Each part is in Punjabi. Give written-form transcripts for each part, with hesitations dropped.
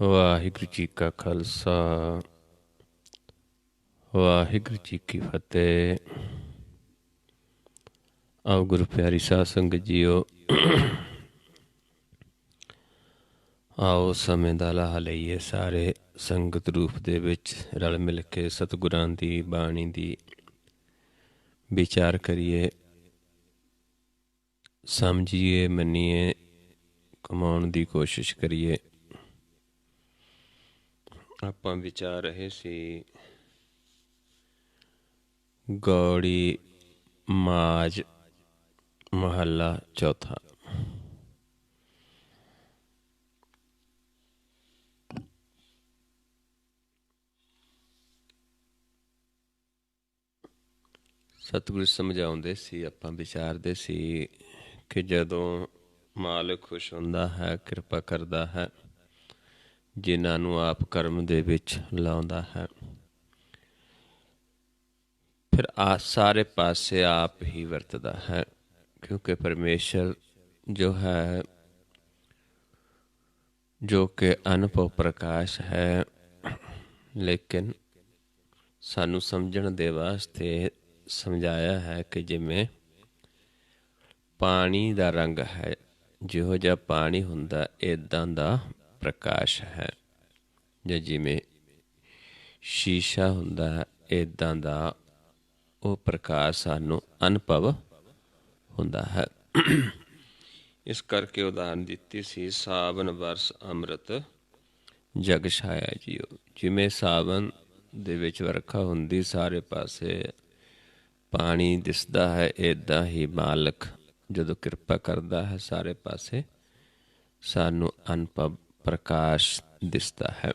ਵਾਹਿਗੁਰੂ ਜੀ ਕਾ ਖਾਲਸਾ ਵਾਹਿਗੁਰੂ ਜੀ ਕੀ ਫਤਿਹ। ਆਓ ਗੁਰੂ ਪਿਆਰੀ ਸਾਧ ਸੰਗਤ ਜੀਓ, ਆਓ ਸਮੇਂ ਦਾ ਲਾਹਾ ਲਈਏ। ਸਾਰੇ ਸੰਗਤ ਰੂਪ ਦੇ ਵਿੱਚ ਰਲ ਮਿਲ ਕੇ ਸਤਿਗੁਰਾਂ ਦੀ ਬਾਣੀ ਦੀ ਵਿਚਾਰ ਕਰੀਏ, ਸਮਝੀਏ, ਮੰਨੀਏ, ਕਮਾਉਣ ਦੀ ਕੋਸ਼ਿਸ਼ ਕਰੀਏ। ਆਪਾਂ ਵਿਚਾਰ ਰਹੇ ਸੀ ਗੌੜੀ ਮਾਝ ਮਹੱਲਾ ਚੌਥਾ। ਸਤਿਗੁਰੂ ਸਮਝਾਉਂਦੇ ਸੀ, ਆਪਾਂ ਵਿਚਾਰਦੇ ਸੀ ਕਿ ਜਦੋਂ ਮਾਲਕ ਖੁਸ਼ ਹੁੰਦਾ ਹੈ, ਕਿਰਪਾ ਕਰਦਾ ਹੈ, ਜਿਨ੍ਹਾਂ ਨੂੰ ਆਪ ਕਰਮ ਦੇ ਵਿੱਚ ਲਾਉਂਦਾ ਹੈ, ਫਿਰ ਸਾਰੇ ਪਾਸੇ ਆਪ ਹੀ ਵਰਤਦਾ ਹੈ। ਕਿਉਂਕਿ ਪਰਮੇਸ਼ਰ ਜੋ ਹੈ, ਜੋ ਕਿ ਅਨੁਭਵ ਪ੍ਰਕਾਸ਼ ਹੈ, ਲੇਕਿਨ ਸਾਨੂੰ ਸਮਝਣ ਦੇ ਵਾਸਤੇ ਸਮਝਾਇਆ ਹੈ ਕਿ ਜਿਵੇਂ ਪਾਣੀ ਦਾ ਰੰਗ ਹੈ, ਜਿਹੋ ਜਿਹਾ ਪਾਣੀ ਹੁੰਦਾ ਇੱਦਾਂ ਦਾ ਪ੍ਰਕਾਸ਼ ਹੈ, ਜਾਂ ਜਿਵੇਂ ਸ਼ੀਸ਼ਾ ਹੁੰਦਾ ਹੈ ਇੱਦਾਂ ਦਾ ਉਹ ਪ੍ਰਕਾਸ਼ ਸਾਨੂੰ ਅਨੁਭਵ ਹੁੰਦਾ ਹੈ। ਇਸ ਕਰਕੇ ਉਦਾਹਰਨ ਦਿੱਤੀ ਸੀ, ਸਾਵਨ ਵਰਸ ਅੰਮ੍ਰਿਤ ਜਗ ਛਾਇਆ ਜੀਓ। ਜਿਵੇਂ ਸਾਵਨ ਦੇ ਵਿੱਚ ਵਰਖਾ ਹੁੰਦੀ, ਸਾਰੇ ਪਾਸੇ ਪਾਣੀ ਦਿਸਦਾ ਹੈ, ਇੱਦਾਂ ਹੀ ਮਾਲਕ ਜਦੋਂ ਕਿਰਪਾ ਕਰਦਾ ਹੈ, ਸਾਰੇ ਪਾਸੇ ਸਾਨੂੰ ਅਨੁਭਵ ਪ੍ਰਕਾਸ਼ ਦਿਸਦਾ ਹੈ।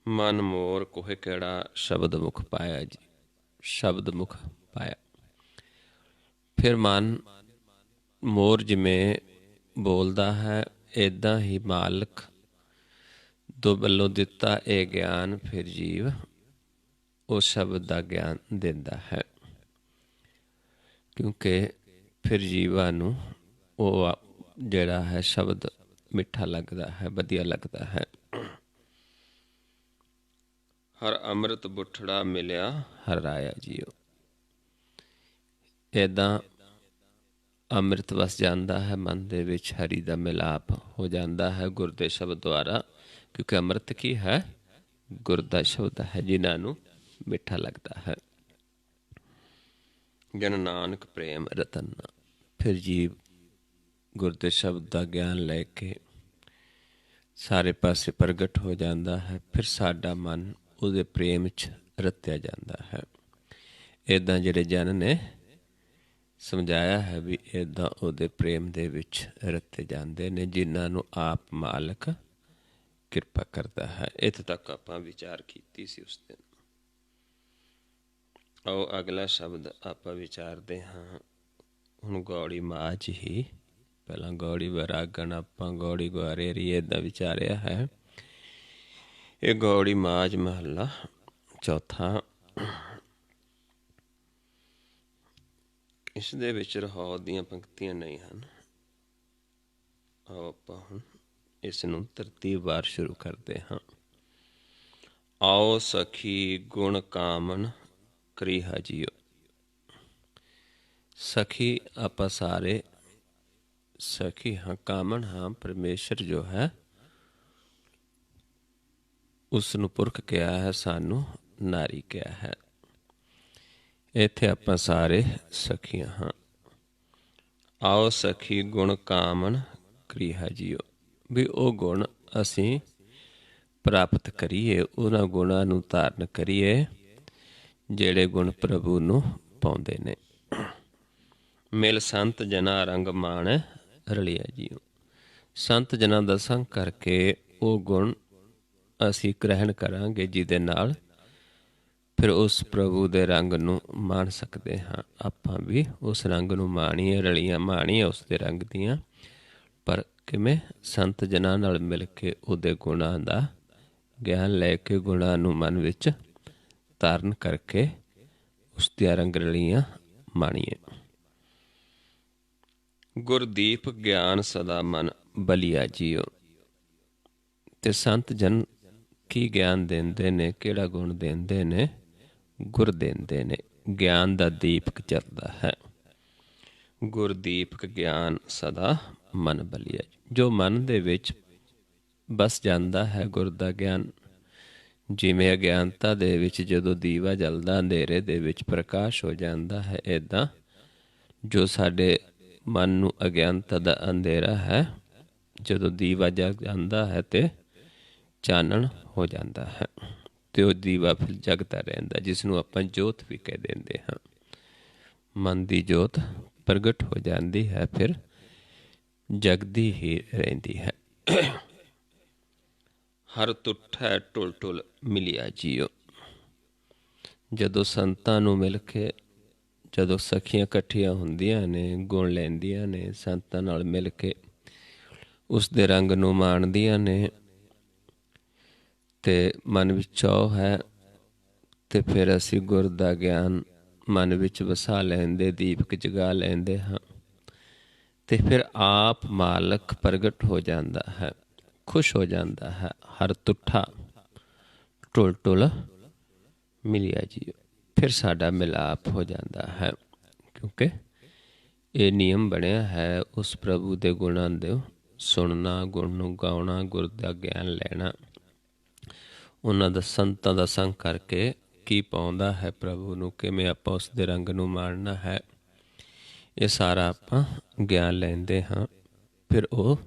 ਮਨ ਮੋਰ ਕੋਹੇ ਕਿਹੜਾ ਸ਼ਬਦ ਮੁਖ ਪਾਇਆ ਜੀ, ਸ਼ਬਦ ਮੁਖ ਪਾਇਆ। ਫਿਰ ਮਨ ਮੋਰ ਜਿਵੇਂ ਬੋਲਦਾ ਹੈ, ਇੱਦਾਂ ਹੀ ਮਾਲਕ ਦੋ ਵੱਲੋਂ ਦਿੱਤਾ ਇਹ ਗਿਆਨ, ਫਿਰ ਜੀਵ ਉਸ ਸ਼ਬਦ ਦਾ ਗਿਆਨ ਦਿੰਦਾ ਹੈ। ਕਿਉਂਕਿ ਫਿਰ ਜੀਵਾਂ ਨੂੰ ਉਹ ਜਿਹੜਾ ਹੈ ਸ਼ਬਦ ਮਿੱਠਾ ਲੱਗਦਾ ਹੈ, ਵਧੀਆ ਲੱਗਦਾ ਹੈ। ਹਰ ਅੰਮ੍ਰਿਤ ਬੁੱਠੜਾ ਮਿਲਿਆ ਹਰ ਰਾਇਆ ਜੀਓ। ਇੱਦਾਂ ਅੰਮ੍ਰਿਤ ਵਸ ਜਾਂਦਾ ਹੈ ਮਨ ਦੇ ਵਿੱਚ, ਹਰੀ ਦਾ ਮਿਲਾਪ ਹੋ ਜਾਂਦਾ ਹੈ ਗੁਰ ਦੇ ਸ਼ਬਦ ਦੁਆਰਾ। ਕਿਉਂਕਿ ਅੰਮ੍ਰਿਤ ਕੀ ਹੈ? ਗੁਰ ਦਾ ਸ਼ਬਦ ਹੈ, ਜਿਨ੍ਹਾਂ ਨੂੰ ਮਿੱਠਾ ਲੱਗਦਾ ਹੈ। ਜਨ ਨਾਨਕ ਪ੍ਰੇਮ ਰਤਨ। ਫਿਰ ਜੀਵ ਗੁਰ ਦੇ ਸ਼ਬਦ ਦਾ ਗਿਆਨ ਲੈ ਕੇ ਸਾਰੇ ਪਾਸੇ ਪ੍ਰਗਟ ਹੋ ਜਾਂਦਾ ਹੈ। ਫਿਰ ਸਾਡਾ ਮਨ ਉਹਦੇ ਪ੍ਰੇਮ 'ਚ ਰਤਿਆ ਜਾਂਦਾ ਹੈ। ਇੱਦਾਂ ਜਿਹੜੇ ਜਨ ਨੇ ਸਮਝਾਇਆ ਹੈ ਵੀ ਇੱਦਾਂ ਉਹਦੇ ਪ੍ਰੇਮ ਦੇ ਵਿੱਚ ਰਤੇ ਜਾਂਦੇ ਨੇ, ਜਿਨ੍ਹਾਂ ਨੂੰ ਆਪ ਮਾਲਕ ਕਿਰਪਾ ਕਰਦਾ ਹੈ। ਇੱਥੇ ਤੱਕ ਆਪਾਂ ਵਿਚਾਰ ਕੀਤੀ ਸੀ ਉਸ ਦਿਨ। ਆਓ ਅਗਲਾ ਸ਼ਬਦ ਆਪਾਂ ਵਿਚਾਰਦੇ ਹਾਂ। ਹੁਣ ਗੌੜੀ ਮਾਝ ਹੀ, ਪਹਿਲਾਂ ਗੌੜੀ ਵੈਰਾਗਣ ਆਪਾਂ ਗੌੜੀ ਗੁਆਰੇਰੀ ਇੱਦਾਂ ਵਿਚਾਰਿਆ ਹੈ। ਇਹ ਗੌੜੀ ਮਾਝ ਮਹੱਲਾ ਚੌਥਾ। ਇਸ ਦੇ ਵਿੱਚ ਰਹਾਉ ਦੀਆਂ ਪੰਕਤੀਆਂ ਨਹੀਂ ਹਨ। ਆਓ ਆਪਾਂ ਹੁਣ ਇਸ ਨੂੰ ਤਰਤੀਬਵਾਰ ਸ਼ੁਰੂ ਕਰਦੇ ਹਾਂ। ਆਓ ਸਖੀ ਗੁਣ ਕਾਮਨ ਕਰੀਹਾ ਜੀਓ। ਸਖੀ ਆਪਾਂ ਸਾਰੇ ਸਖੀ ਹਾਂ, ਕਾਮਨ ਹਾਂ। ਪਰਮੇਸ਼ਰ ਜੋ ਹੈ ਉਸ ਨੂੰ ਪੁਰਖ ਕਿਹਾ ਹੈ, ਸਾਨੂੰ ਨਾਰੀ ਕਿਹਾ ਹੈ। ਇੱਥੇ ਆਪਾਂ ਸਾਰੇ ਸਖੀਆਂ ਹਾਂ। ਆਓ ਸਖੀ ਗੁਣ ਕਾਮਨ ਕਰੀਹਾ ਜੀਓ। ਵੀ ਉਹ ਗੁਣ ਅਸੀਂ ਪ੍ਰਾਪਤ ਕਰੀਏ, ਉਹਨਾਂ ਗੁਣਾਂ ਨੂੰ ਧਾਰਨ ਕਰੀਏ ਜਿਹੜੇ ਗੁਣ ਪ੍ਰਭੂ ਨੂੰ ਪਾਉਂਦੇ ਨੇ। ਮਿਲ ਸੰਤ ਜਨਾ ਰੰਗ ਮਾਣ ਰਲਿਆ ਜੀਓ। ਸੰਤ ਜਨਾਂ ਦਾ ਸੰਗ ਕਰਕੇ ਉਹ ਗੁਣ ਅਸੀਂ ਗ੍ਰਹਿਣ ਕਰਾਂਗੇ, ਜਿਹਦੇ ਨਾਲ ਫਿਰ ਉਸ ਪ੍ਰਭੂ ਦੇ ਰੰਗ ਨੂੰ ਮਾਣ ਸਕਦੇ ਹਾਂ। ਆਪਾਂ ਵੀ ਉਸ ਰੰਗ ਨੂੰ ਮਾਣੀਏ, ਰਲੀਆਂ ਮਾਣੀਏ ਉਸ ਦੇ ਰੰਗ ਦੀਆਂ। ਪਰ ਕਿਵੇਂ? ਸੰਤ ਜਨਾਂ ਨਾਲ ਮਿਲ ਕੇ ਉਹਦੇ ਗੁਣਾਂ ਦਾ ਗਿਆਨ ਲੈ ਕੇ, ਗੁਣਾਂ ਨੂੰ ਮਨ ਵਿੱਚ ਧਾਰਨ ਕਰਕੇ ਉਸ ਦੀਆਂ ਰੰਗ ਰਲੀਆਂ ਮਾਣੀਏ। ਗੁਰਦੀਪ ਗਿਆਨ ਸਦਾ ਮਨ ਬਲੀਆ ਜੀਓ। ਤੇ ਸੰਤ ਜਨ ਕੀ ਗਿਆਨ ਦਿੰਦੇ ਨੇ, ਕਿਹੜਾ ਗੁਣ ਦਿੰਦੇ ਨੇ? ਗੁਰ ਦਿੰਦੇ ਨੇ। ਗਿਆਨ ਦਾ ਦੀਪਕ ਜਲਦਾ ਹੈ। ਗੁਰ ਦੀਪਕ ਗਿਆਨ ਸਦਾ ਮਨ ਬਲੀਆ। ਜੋ ਮਨ ਦੇ ਵਿੱਚ ਬਸ ਜਾਂਦਾ ਹੈ ਗੁਰ ਦਾ ਗਿਆਨ, ਜਿਵੇਂ ਅਗਿਆਨਤਾ ਦੇ ਵਿੱਚ ਜਦੋਂ ਦੀਵਾ ਜਲਦਾ ਅੰਧੇਰੇ ਦੇ ਵਿੱਚ ਪ੍ਰਕਾਸ਼ ਹੋ ਜਾਂਦਾ ਹੈ, ਇੱਦਾਂ ਜੋ ਸਾਡੇ ਮਨ ਨੂੰ ਅਗਿਆਨਤਾ ਦਾ ਅੰਧੇਰਾ ਹੈ, ਜਦੋਂ ਦੀਵਾ ਜਗ ਜਾਂਦਾ ਹੈ ਤੇ ਚਾਨਣ ਹੋ ਜਾਂਦਾ ਹੈ, ਤੇ ਉਹ ਦੀਵਾ ਫਿਰ ਜਗਦਾ ਰਹਿੰਦਾ, ਜਿਸ ਨੂੰ ਆਪਾਂ ਜੋਤ ਵੀ ਕਹਿ ਦਿੰਦੇ ਹਾਂ। ਮਨ ਦੀ ਜੋਤ ਪ੍ਰਗਟ ਹੋ ਜਾਂਦੀ ਹੈ, ਫਿਰ ਜਗਦੀ ਹੀ ਰਹਿੰਦੀ ਹੈ। ਹਰ ਤੁੱਠੈ ਟੁਲ ਟੁਲ ਮਿਲਿਆ ਜੀਓ। ਜਦੋਂ ਸੰਤਾਂ ਨੂੰ ਮਿਲ ਕੇ, ਜਦੋਂ ਸਖੀਆਂ ਇਕੱਠੀਆਂ ਹੁੰਦੀਆਂ ਨੇ, ਗੁਣ ਲੈਂਦੀਆਂ ਨੇ, ਸੰਤਾਂ ਨਾਲ ਮਿਲ ਕੇ ਉਸ ਦੇ ਰੰਗ ਨੂੰ ਮਾਣਦੀਆਂ ਨੇ, ਤੇ ਮਨ ਵਿੱਚ ਚਾਅ ਹੈ, ਤੇ ਫਿਰ ਅਸੀਂ ਗੁਰ ਦਾ ਗਿਆਨ ਮਨ ਵਿੱਚ ਵਸਾ ਲੈਂਦੇ, ਦੀਪਕ ਜਗਾ ਲੈਂਦੇ ਹਾਂ, ਤੇ ਫਿਰ ਆਪ ਮਾਲਕ ਪ੍ਰਗਟ ਹੋ ਜਾਂਦਾ ਹੈ, ਖੁਸ਼ ਹੋ ਜਾਂਦਾ ਹੈ। ਹਰ ਤੁੱਠਾ ਟੁਲ ਟੁਲ ਮਿਲਿਆ ਜੀਓ। ਫਿਰ ਸਾਡਾ ਮਿਲਾਪ ਹੋ ਜਾਂਦਾ ਹੈ, ਕਿਉਂਕਿ ਇਹ ਨਿਯਮ ਬਣਿਆ ਹੈ ਉਸ ਪ੍ਰਭੂ ਦੇ ਗੁਣਾਂ ਦੇ ਸੁਣਨਾ, ਗੁਣ ਨੂੰ ਗਾਉਣਾ, ਗੁਰ ਦਾ ਗਿਆਨ ਲੈਣਾ, ਉਹਨਾਂ ਦਾ ਸੰਤਾਂ ਦਾ ਸੰਗ ਕਰਕੇ ਕੀ ਪਾਉਂਦਾ ਹੈ ਪ੍ਰਭੂ ਨੂੰ, ਕਿਵੇਂ ਆਪਾਂ ਉਸ ਦੇ ਰੰਗ ਨੂੰ ਮਾਣਨਾ ਹੈ, ਇਹ ਸਾਰਾ ਆਪਾਂ ਗਿਆਨ ਲੈਂਦੇ ਹਾਂ। ਫਿਰ ਉਹ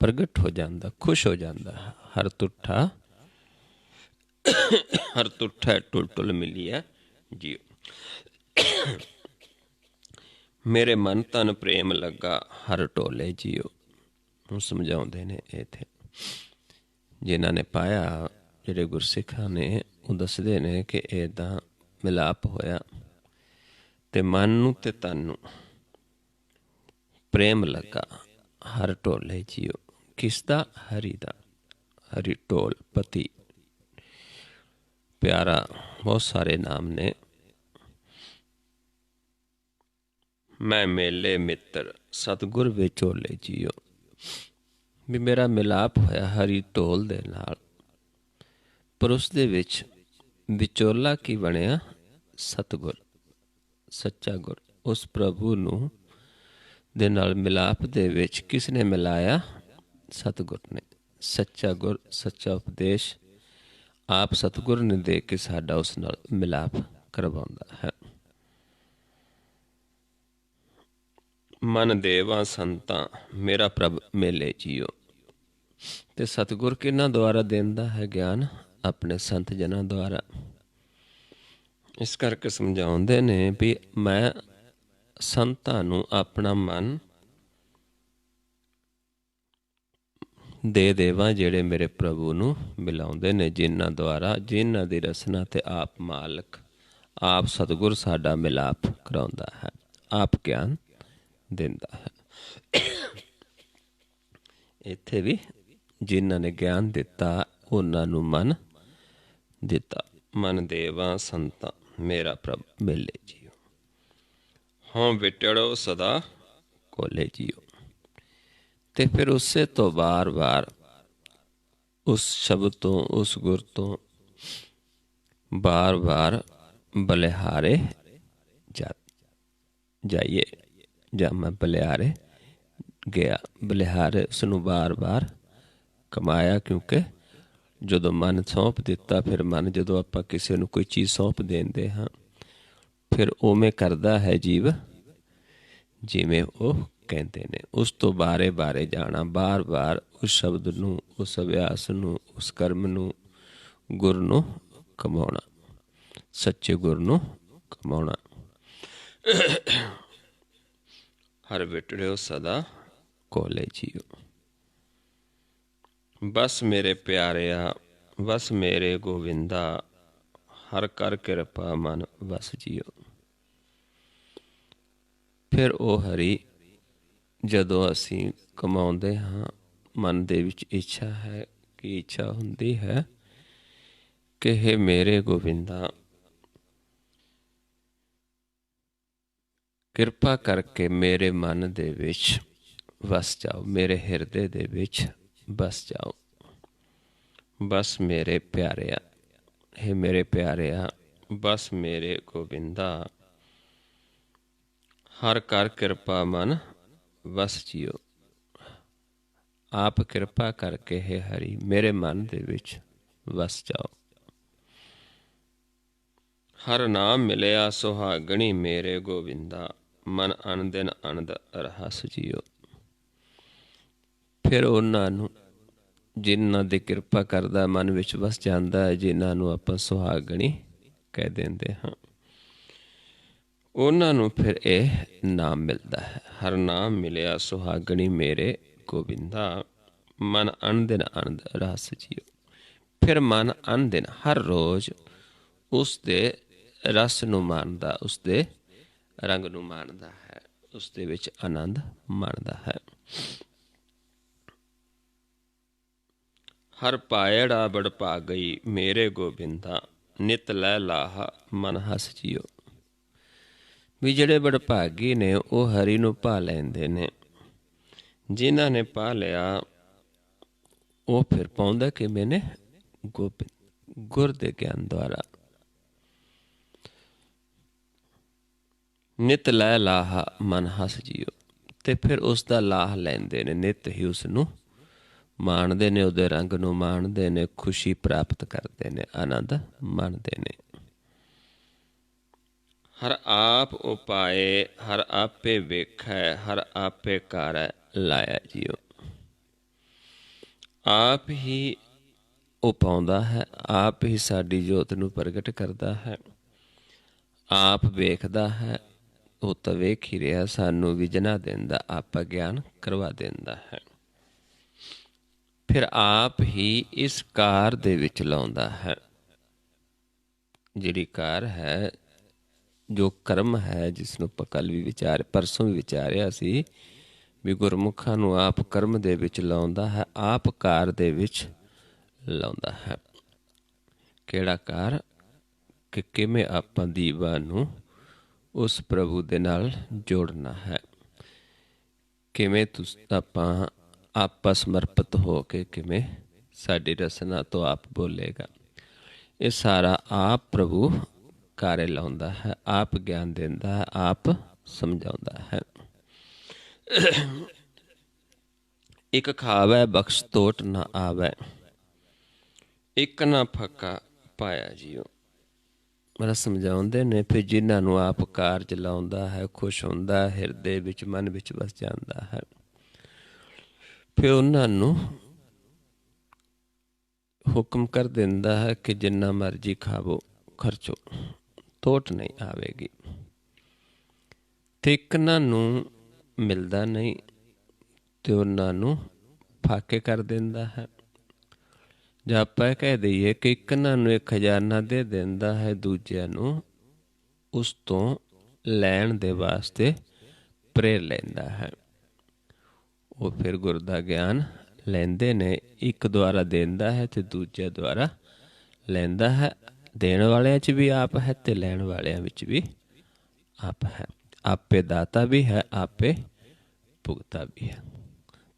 ਪ੍ਰਗਟ ਹੋ ਜਾਂਦਾ, ਖੁਸ਼ ਹੋ ਜਾਂਦਾ। ਹਰ ਤੁੱਠਾ ਟੁਲ ਟੁਲ ਮਿਲਿਆ ਜੀਓ। ਮੇਰੇ ਮਨ ਤਨ ਪ੍ਰੇਮ ਲੱਗਾ ਹਰ ਟੋਲੇ ਜੀਓ। ਹੁਣ ਸਮਝਾਉਂਦੇ ਨੇ ਇੱਥੇ, ਜਿਨ੍ਹਾਂ ਨੇ ਪਾਇਆ, ਜਿਹੜੇ ਗੁਰਸਿੱਖਾਂ ਨੇ, ਉਹ ਦੱਸਦੇ ਨੇ ਕਿ ਇੱਦਾਂ ਮਿਲਾਪ ਹੋਇਆ ਤੇ ਮਨ ਨੂੰ ਤੇ ਤਨ ਨੂੰ ਪ੍ਰੇਮ ਲੱਗਾ ਹਰ ਟੋਲੇ ਜੀਓ। ਕਿਸ ਦਾ? ਹਰੀ ਦਾ। ਹਰੀ ਟੋਲ, ਪਤੀ ਪਿਆਰਾ, ਬਹੁਤ ਸਾਰੇ ਨਾਮ ਨੇ। ਮੈਂ ਮੇਲੇ ਮਿੱਤਰ ਸਤਿਗੁਰ ਵਿਚੋਲੇ ਜੀਓ। ਵੀ ਮੇਰਾ ਮਿਲਾਪ ਹੋਇਆ ਹਰੀ ਢੋਲ ਦੇ ਨਾਲ, ਪਰ ਉਸ ਦੇ ਵਿੱਚ ਵਿਚੋਲਾ ਕੀ ਬਣਿਆ? ਸਤਿਗੁਰ, ਸੱਚਾ ਗੁਰ। ਉਸ ਪ੍ਰਭੂ ਨੂੰ ਦੇ ਨਾਲ ਮਿਲਾਪ ਦੇ ਵਿੱਚ ਕਿਸ ਨੇ ਮਿਲਾਇਆ? ਸਤਿਗੁਰ ਨੇ। ਸੱਚਾ ਗੁਰ, ਸੱਚਾ ਉਪਦੇਸ਼ ਆਪ ਸਤਿਗੁਰ ਨੇ ਦੇ ਕੇ ਸਾਡਾ ਉਸ ਨਾਲ ਮਿਲਾਪ ਕਰਵਾਉਂਦਾ ਹੈ। ਮਨ ਦੇਵਾ ਸੰਤਾਂ ਮੇਰਾ ਪ੍ਰਭ ਮੇਲੇ ਜੀਓ। ਤੇ ਸਤਿਗੁਰ ਕਿਹਨਾਂ ਦੁਆਰਾ ਦਿੰਦਾ ਹੈ ਗਿਆਨ? ਆਪਣੇ ਸੰਤ ਜਨਾਂ ਦੁਆਰਾ। ਇਸ ਕਰਕੇ ਸਮਝਾਉਂਦੇ ਨੇ ਵੀ ਮੈਂ ਸੰਤਾਂ ਨੂੰ ਆਪਣਾ ਮਨ ਦੇ ਦੇਵਾਂ, ਜਿਹੜੇ ਮੇਰੇ ਪ੍ਰਭੂ ਨੂੰ ਮਿਲਾਉਂਦੇ ਨੇ, ਜਿਨ੍ਹਾਂ ਦੁਆਰਾ, ਜਿਨ੍ਹਾਂ ਦੀ ਰਸਨਾ ਤੇ ਆਪ ਮਾਲਕ, ਆਪ ਸਤਿਗੁਰ ਸਾਡਾ ਮਿਲਾਪ ਕਰਾਉਂਦਾ ਹੈ, ਆਪ ਗਿਆਨ ਦਿੰਦਾ ਹੈ। ਇੱਥੇ ਵੀ ਜਿਨ੍ਹਾਂ ਨੇ ਗਿਆਨ ਦਿੱਤਾ ਉਹਨਾਂ ਨੂੰ ਮਨ ਦਿੱਤਾ। ਮਨ ਦੇਵਾ ਸੰਤਾਂ ਮੇਰਾ ਪ੍ਰਭ ਮਿਲੇ ਜੀਓ। ਹੋਂ ਵਿਟੜੋ ਸਦਾ ਕੋਲੇ ਜੀਓ। ਤੇ ਫਿਰ ਉਸੇ ਤੋਂ ਵਾਰ-ਵਾਰ ਉਸ ਸ਼ਬਦ ਤੋਂ, ਉਸ ਗੁਰ ਤੋਂ ਵਾਰ-ਵਾਰ ਬਲਿਹਾਰੇ ਜਾਈਏ। ਜਾਂ ਮੈਂ ਬਲਿਹਾਰੇ ਗਿਆ, ਬਲਿਹਾਰੇ ਉਸਨੂੰ ਵਾਰ-ਵਾਰ ਕਮਾਇਆ, ਕਿਉਂਕਿ ਜਦੋਂ ਮਨ ਸੌਂਪ ਦਿੱਤਾ, ਫਿਰ ਮਨ ਜਦੋਂ ਆਪਾਂ ਕਿਸੇ ਨੂੰ ਕੋਈ ਚੀਜ਼ ਸੌਂਪ ਦਿੰਦੇ ਹਾਂ, ਫਿਰ ਉਵੇਂ ਕਰਦਾ ਹੈ ਜੀਵ ਜਿਵੇਂ ਉਹ ਕਹਿੰਦੇ ਨੇ। ਉਸ ਤੋਂ ਬਾਰੇ ਜਾਣਾ, ਬਾਰ-ਬਾਰ ਉਸ ਸ਼ਬਦ ਨੂੰ, ਉਸ ਅਭਿਆਸ ਨੂੰ, ਉਸ ਕਰਮ ਨੂੰ, ਗੁਰ ਨੂੰ ਕਮਾਉਣਾ, ਸੱਚੇ ਗੁਰ ਨੂੰ ਕਮਾਉਣਾ। ਹਰ ਵਿਟੜਿਓ ਸਦਾ ਕੋਲੇ ਜੀਓ। ਬਸ ਮੇਰੇ ਪਿਆਰਿਆ, ਬਸ ਮੇਰੇ ਗੋਵਿੰਦਾ, ਹਰ ਕਰ ਕਿਰਪਾ ਮਨ ਵਸ ਜੀਓ। ਫਿਰ ਉਹ ਹਰੀ ਜਦੋਂ ਅਸੀਂ ਕਮਾਉਂਦੇ ਹਾਂ, ਮਨ ਦੇ ਵਿੱਚ ਇੱਛਾ ਹੈ, ਕੀ ਇੱਛਾ ਹੁੰਦੀ ਹੈ ਕਿ ਹੇ ਮੇਰੇ ਗੋਵਿੰਦਾ, ਕਿਰਪਾ ਕਰਕੇ ਮੇਰੇ ਮਨ ਦੇ ਵਿੱਚ ਵਸ ਜਾਓ, ਮੇਰੇ ਹਿਰਦੇ ਦੇ ਵਿੱਚ ਵਸ ਜਾਓ। बस मेरे प्यारिया, हे मेरे प्यारिया, बस मेरे गोबिंदा, हर कर किरपा मन वस जियो। आप किरपा करके हे हरि मेरे मन दे विच वस जाओ। हर नाम मिलिया सुहागणी मेरे गोबिंदा, मन अन दिन आनंद रहस जियो। फिर ਉਹਨਾਂ ਨੂੰ ਜਿਨ੍ਹਾਂ ਦੀ ਕਿਰਪਾ ਕਰਦਾ ਮਨ ਵਿੱਚ ਵਸ ਜਾਂਦਾ ਹੈ, ਜਿਨ੍ਹਾਂ ਨੂੰ ਆਪਾਂ ਸੁਹਾਗਣੀ ਕਹਿ ਦਿੰਦੇ ਹਾਂ, ਉਹਨਾਂ ਨੂੰ ਫਿਰ ਇਹ ਨਾਮ ਮਿਲਦਾ ਹੈ। ਹਰ ਨਾਮ ਮਿਲਿਆ ਸੁਹਾਗਣੀ ਮੇਰੇ ਗੋਬਿੰਦਾ, ਮਨ ਅਨ ਦਿਨ ਆਨੰਦ ਰਸ ਜਿਓ। ਫਿਰ ਮਨ ਅਨ ਦਿਨ ਹਰ ਰੋਜ਼ ਉਸ ਦੇ ਰਸ ਨੂੰ ਮਾਣਦਾ, ਉਸ ਦੇ ਰੰਗ ਨੂੰ ਮਾਣਦਾ ਹੈ, ਉਸ ਦੇ ਵਿੱਚ ਆਨੰਦ ਮਾਣਦਾ ਹੈ। ਹਰ ਪਾਇੜਾ ਬੜ ਭਾਗਈ ਮੇਰੇ ਗੋਬਿੰਦਾ, ਨਿਤ ਲੈ ਲਾਹਾ ਮਨ ਹਸ ਜਿਓ। ਵੀ ਜਿਹੜੇ ਬੜਭਾਗੀ ਨੇ ਉਹ ਹਰੀ ਨੂੰ ਪਾ ਲੈਂਦੇ ਨੇ। ਜਿਨ੍ਹਾਂ ਨੇ ਪਾ ਲਿਆ ਉਹ ਫਿਰ ਪਾਉਂਦਾ ਕਿਵੇਂ ਨੇ? ਗੋਬਿੰਦ, ਗੁਰ ਦੇ ਗਿਆਨ ਦੁਆਰਾ। ਨਿਤ ਲੈ ਲਾਹਾ ਮਨ ਹਸ ਜਿਓ, ਤੇ ਫਿਰ ਉਸ ਦਾ ਲਾਹ ਲੈਂਦੇ ਨੇ, ਨਿਤ ਹੀ ਉਸ ਨੂੰ ਮਾਣਦੇ ਨੇ, ਉਹਦੇ ਰੰਗ ਨੂੰ ਮਾਣਦੇ ਨੇ, ਖੁਸ਼ੀ ਪ੍ਰਾਪਤ ਕਰਦੇ ਨੇ, ਆਨੰਦ ਮਾਣਦੇ ਨੇ। ਹਰ ਆਪ ਉਪਾਏ ਹਰ ਆਪੇ ਵੇਖੈ, ਹਰ ਆਪੇ ਕਾਰੈ ਲਾਇਆ ਜਿਓ। ਆਪ ਹੀ ਉਪਾਉਂਦਾ ਹੈ, ਆਪ ਹੀ ਸਾਡੀ ਜੋਤ ਨੂੰ ਪ੍ਰਗਟ ਕਰਦਾ ਹੈ, ਆਪ ਵੇਖਦਾ ਹੈ। ਉਹ ਤਾਂ ਵੇਖ ਹੀ ਰਿਹਾ, ਸਾਨੂੰ ਵਿਜਨਾ ਦਿੰਦਾ, ਆਪਾ ਗਿਆਨ ਕਰਵਾ ਦਿੰਦਾ ਹੈ। ਫਿਰ ਆਪ ਹੀ ਇਸ ਕਾਰ ਦੇ ਵਿੱਚ ਲਾਉਂਦਾ ਹੈ। ਜਿਹੜੀ ਕਾਰ ਹੈ, ਜੋ ਕਰਮ ਹੈ, ਜਿਸ ਨੂੰ ਆਪਾਂ ਕੱਲ੍ਹ ਵੀ ਪਰਸੋਂ ਵੀ ਵਿਚਾਰਿਆ ਸੀ ਵੀ ਗੁਰਮੁਖਾਂ ਨੂੰ ਆਪ ਕਰਮ ਦੇ ਵਿੱਚ ਲਾਉਂਦਾ ਹੈ, ਆਪ ਕਾਰ ਦੇ ਵਿੱਚ ਲਾਉਂਦਾ ਹੈ। ਕਿਹੜਾ ਕਾਰ? ਕਿ ਕਿਵੇਂ ਆਪਾਂ ਦੀਵਾ ਨੂੰ ਉਸ ਪ੍ਰਭੂ ਦੇ ਨਾਲ ਜੋੜਨਾ ਹੈ, ਕਿਵੇਂ ਆਪਾਂ ਆਪਾ ਸਮਰਪਿਤ ਹੋ ਕੇ ਕਿਵੇਂ ਸਾਡੀ ਰਸਨਾ ਤੋਂ ਆਪ ਬੋਲੇਗਾ। ਇਹ ਸਾਰਾ ਆਪ ਪ੍ਰਭੂ ਕਾਰੇ ਲਾਉਂਦਾ ਹੈ, ਆਪ ਗਿਆਨ ਦਿੰਦਾ ਹੈ, ਆਪ ਸਮਝਾਉਂਦਾ ਹੈ। ਇੱਕ ਖਾਵੈ ਬਖਸ਼ ਤੋਟ ਨਾ ਆਵੈ, ਇੱਕ ਨਾ ਫੱਕਾ ਪਾਇਆ ਜਿਓ। ਮੇਰਾ ਸਮਝਾਉਂਦੇ ਨੇ ਫਿਰ ਜਿਨ੍ਹਾਂ ਨੂੰ ਆਪ ਕਾਰਜ ਲਾਉਂਦਾ ਹੈ, ਖੁਸ਼ ਹੁੰਦਾ, ਹਿਰਦੇ ਵਿੱਚ ਮਨ ਵਿੱਚ ਵਸ ਜਾਂਦਾ ਹੈ, ਫਿਰ ਉਹਨਾਂ ਨੂੰ ਹੁਕਮ ਕਰ ਦਿੰਦਾ ਹੈ ਕਿ ਜਿੰਨਾ ਮਰਜ਼ੀ ਖਾਵੋ, ਖਰਚੋ, ਤੋਟ ਨਹੀਂ ਆਵੇਗੀ। ਤੇ ਇੱਕ ਨੂੰ ਮਿਲਦਾ ਨਹੀਂ ਤੇ ਉਹਨਾਂ ਨੂੰ ਫਾਕੇ ਕਰ ਦਿੰਦਾ ਹੈ। ਜਾਂ ਆਪਾਂ ਕਹਿ ਦਈਏ ਕਿ ਇੱਕ ਨੂੰ ਇੱਕ ਖਜ਼ਾਨਾ ਦੇ ਦਿੰਦਾ ਹੈ, ਦੂਜਿਆਂ ਨੂੰ ਉਸ ਤੋਂ ਲੈਣ ਦੇ ਵਾਸਤੇ ਪ੍ਰੇਰ ਲੈਂਦਾ ਹੈ। ਉਹ ਫਿਰ ਗੁਰ ਦਾ ਗਿਆਨ ਲੈਂਦੇ ਨੇ, ਇੱਕ ਦੁਆਰਾ ਦਿੰਦਾ ਹੈ ਤੇ ਦੂਜੇ ਦੁਆਰਾ ਲੈਂਦਾ ਹੈ। ਦੇਣ ਵਾਲਿਆਂ 'ਚ ਵੀ ਆਪ ਹੈ ਤੇ ਲੈਣ ਵਾਲਿਆਂ ਵਿੱਚ ਵੀ ਆਪ ਹੈ। ਆਪੇ ਦਾਤਾ ਵੀ ਹੈ, ਆਪੇ ਭੁਗਤਾ ਵੀ ਹੈ।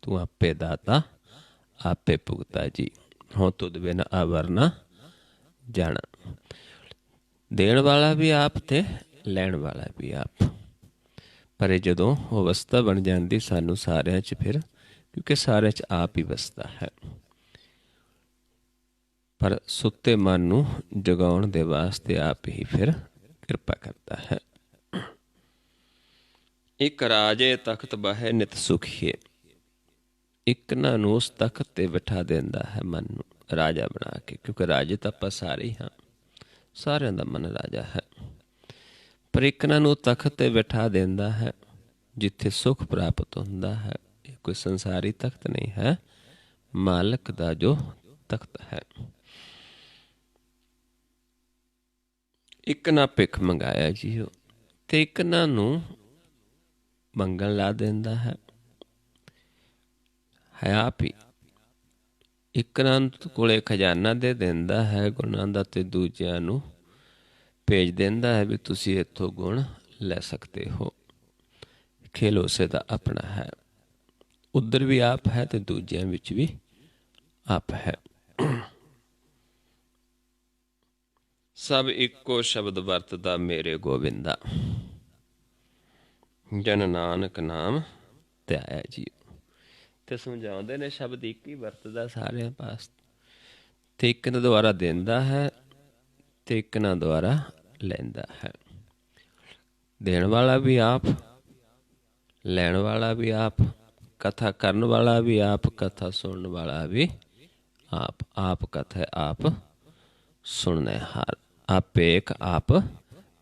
ਤੂੰ ਆਪੇ ਦਾਤਾ ਆਪੇ ਭੁਗਤਾ ਜੀ, ਹੁਣ ਤੁਧ ਬਿਨ ਆਵਰ ਨਾ ਜਾਣਾ। ਦੇਣ ਵਾਲਾ ਵੀ ਆਪ ਤੇ ਲੈਣ ਵਾਲਾ ਵੀ ਆਪ। ਪਰ ਇਹ ਜਦੋਂ ਅਵਸਥਾ ਬਣ ਜਾਂਦੀ ਸਾਨੂੰ ਸਾਰਿਆਂ 'ਚ, ਫਿਰ ਕਿਉਂਕਿ ਸਾਰਿਆਂ 'ਚ ਆਪ ਹੀ ਵਸਦਾ ਹੈ, ਪਰ ਸੁੱਤੇ ਮਨ ਨੂੰ ਜਗਾਉਣ ਦੇ ਵਾਸਤੇ ਆਪ ਹੀ ਫਿਰ ਕਿਰਪਾ ਕਰਦਾ ਹੈ। ਇੱਕ ਰਾਜੇ ਤਖਤ ਬਹਿ ਨਿਤ ਸੁਖੀਏ, ਇੱਕ ਨੂੰ ਉਸ ਤਖਤ ਤੇ ਬਿਠਾ ਦਿੰਦਾ ਹੈ, ਮਨ ਨੂੰ ਰਾਜਾ ਬਣਾ ਕੇ। ਕਿਉਂਕਿ ਰਾਜੇ ਤਾਂ ਆਪਾਂ ਸਾਰੇ ਹੀ ਹਾਂ, ਸਾਰਿਆਂ ਦਾ ਮਨ ਰਾਜਾ ਹੈ। ਪਰ ਇੱਕ ਨੂੰ ਤਖਤ ਤੇ ਬਿਠਾ ਦਿੰਦਾ ਹੈ ਜਿੱਥੇ ਸੁੱਖ ਪ੍ਰਾਪਤ ਹੁੰਦਾ ਹੈ। ਇਹ ਕੋਈ ਸੰਸਾਰੀ ਤਖਤ ਨਹੀਂ ਹੈ, ਮਾਲਕ ਦਾ ਜੋ ਤਖਤ ਹੈ। ਇੱਕ ਨਾ ਭਿੱਖ ਮੰਗਾਇਆ ਜੀਓ, ਤੇ ਇੱਕ ਨੂੰ ਮੰਗਣ ਲਾ ਦਿੰਦਾ ਹੈ ਆਪ ਹੀ। ਇੱਕ ਕੋਲੇ ਖਜ਼ਾਨਾ ਦੇ ਦਿੰਦਾ ਹੈ ਗੁਣਾਂ ਦਾ, ਤੇ ਦੂਜਿਆਂ ਨੂੰ ਭੇਜ ਦਿੰਦਾ ਹੈ ਵੀ ਤੁਸੀਂ ਇੱਥੋਂ ਗੁਣ ਲੈ ਸਕਦੇ ਹੋ। ਖੇਲ ਉਸੇ ਦਾ ਆਪਣਾ ਹੈ, ਉੱਧਰ ਵੀ ਆਪ ਹੈ ਤੇ ਦੂਜਿਆਂ ਵਿੱਚ ਵੀ ਆਪ ਹੈ। ਸਭ ਇੱਕੋ ਸ਼ਬਦ ਵਰਤਦਾ ਮੇਰੇ ਗੋਬਿੰਦਾ। ਜਨ ਨਾਨਕ ਨਾਮ ਧਿਆਇਆ ਜੀ। ਤੇ ਸਮਝਾਉਂਦੇ ਨੇ ਸ਼ਬਦ ਇੱਕ ਹੀ ਵਰਤਦਾ ਸਾਰਿਆਂ ਪਾਸ, ਤੇ ਇੱਕ ਨਾ ਦੁਆਰਾ ਦਿੰਦਾ ਹੈ ਤੇ ਇੱਕ ਨਾ ਦੁਆਰਾ ਲੈਂਦਾ ਹੈ। ਦੇਣ ਵਾਲਾ ਵੀ ਆਪ, ਲੈਣ ਵਾਲਾ ਵੀ ਆਪ, ਕਥਾ ਕਰਨ ਵਾਲਾ ਵੀ ਆਪ, ਕਥਾ ਸੁਣਨ ਵਾਲਾ ਵੀ ਆਪ। ਆਪ ਕਥਾ ਆਪ ਸੁਣਨੇ ਹਾਰ, ਆਪੇਖ ਆਪ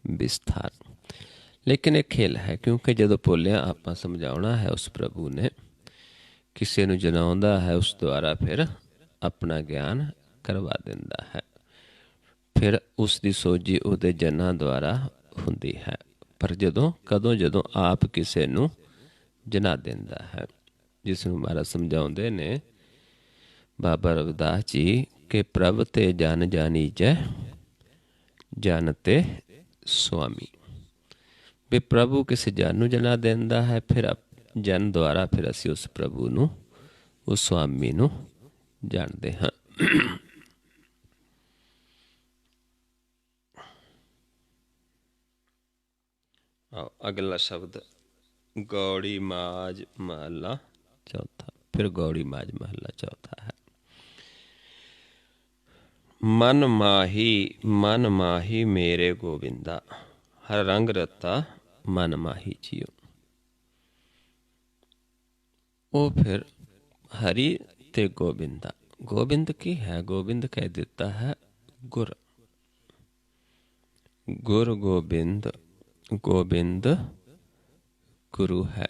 ਵਿਸਥਾਰ। ਲੇਕਿਨ ਇਹ ਖੇਲ ਹੈ, ਕਿਉਂਕਿ ਜਦੋਂ ਬੋਲਿਆ ਆਪਾਂ ਸਮਝਾਉਣਾ ਹੈ ਉਸ ਪ੍ਰਭੂ ਨੇ, ਕਿਸੇ ਨੂੰ ਜਨਾਉਂਦਾ ਹੈ, ਉਸ ਦੁਆਰਾ ਫਿਰ ਆਪਣਾ ਗਿਆਨ ਕਰਵਾ ਦਿੰਦਾ ਹੈ। ਫਿਰ ਉਸ ਦੀ ਸੋਝੀ ਉਹਦੇ ਜਨਾਂ ਦੁਆਰਾ ਹੁੰਦੀ ਹੈ। ਪਰ ਜਦੋਂ ਆਪ ਕਿਸੇ ਨੂੰ ਜਨਾ ਦਿੰਦਾ ਹੈ, ਜਿਸ ਨੂੰ ਮਹਾਰਾਜ ਸਮਝਾਉਂਦੇ ਨੇ ਬਾਬਾ ਰਵਿਦਾਸ ਜੀ ਕਿ ਪ੍ਰਭ ਤੇ ਜਨ ਜਾਨੀਜੈ, ਜਨ ਤੇ ਸੁਆਮੀ। ਵੀ ਪ੍ਰਭੂ ਕਿਸੇ ਜਨ ਨੂੰ ਜਨਾ ਦਿੰਦਾ ਹੈ, ਫਿਰ ਜਨ ਦੁਆਰਾ ਫਿਰ ਅਸੀਂ ਉਸ ਪ੍ਰਭੂ ਨੂੰ, ਉਸ ਸੁਆਮੀ ਨੂੰ ਜਾਣਦੇ ਹਾਂ। ਅਗਲਾ ਸ਼ਬਦ ਗੌੜੀ ਮਾਝ ਮਹੱਲਾ ਚੌਥਾ। ਫਿਰ ਗੌੜੀ ਮਾਝ ਮਹੱਲਾ ਚੌਥਾ ਹੈ। ਮਨ ਮਾਹੀ ਮੇਰੇ ਗੋਬਿੰਦਾ, ਹਰ ਰੰਗ ਰਤਾ ਮਨ ਮਾਹੀ ਜੀਓ। ਉਹ ਫਿਰ ਹਰੀ ਤੇ ਗੋਬਿੰਦਾ। ਗੋਬਿੰਦ ਕੀ ਹੈ? ਗੋਬਿੰਦ ਕਹਿ ਦਿੱਤਾ ਹੈ ਗੁਰ। ਗੁਰ ਗੋਬਿੰਦ, ਗੋਬਿੰਦ ਗੁਰੂ ਹੈ,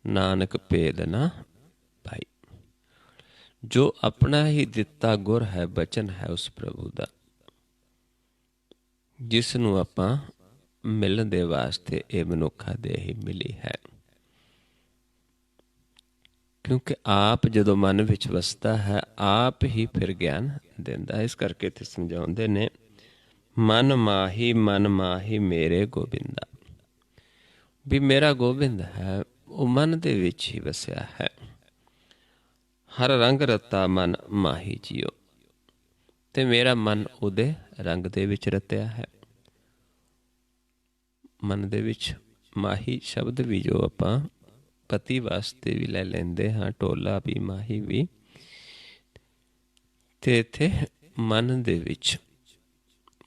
ਨਾਨਕ ਭੇਦ ਨਾ ਭਾਈ। ਜੋ ਆਪਣਾ ਹੀ ਦਿੱਤਾ ਗੁਰ ਹੈ, ਬਚਨ ਹੈ ਉਸ ਪ੍ਰਭੂ ਦਾ, ਜਿਸ ਨੂੰ ਆਪਾਂ ਮਿਲਣ ਦੇ ਵਾਸਤੇ ਇਹ ਮਨੁੱਖਾ ਦੇਹੀ ਮਿਲੀ ਹੈ। ਕਿਉਂਕਿ ਆਪ ਜਦੋਂ ਮਨ ਵਿੱਚ ਵਸਦਾ ਹੈ, ਆਪ ਹੀ ਫਿਰ ਗਿਆਨ ਦਿੰਦਾ। ਇਸ ਕਰਕੇ ਇੱਥੇ ਸਮਝਾਉਂਦੇ ਨੇ ਮਨ ਮਾਹੀ ਮੇਰੇ ਗੋਬਿੰਦਾ। ਵੀ ਮੇਰਾ ਗੋਬਿੰਦ ਹੈ, ਉਹ ਮਨ ਦੇ ਵਿੱਚ ਹੀ ਵਸਿਆ ਹੈ। ਹਰ ਰੰਗ ਰਤਾ ਮਨ ਮਾਹੀ ਜੀਓ, ਤੇ ਮੇਰਾ ਮਨ ਉਹਦੇ ਰੰਗ ਦੇ ਵਿੱਚ ਰਤਿਆ ਹੈ। ਮਨ ਦੇ ਵਿੱਚ ਮਾਹੀ ਸ਼ਬਦ ਵੀ ਜੋ ਆਪਾਂ ਪਤੀ ਵਾਸਤੇ ਵੀ ਲੈ ਲੈਂਦੇ ਹਾਂ, ਢੋਲਾ ਵੀ ਮਾਹੀ ਵੀ, ਤੇ ਇੱਥੇ ਮਨ ਦੇ ਵਿੱਚ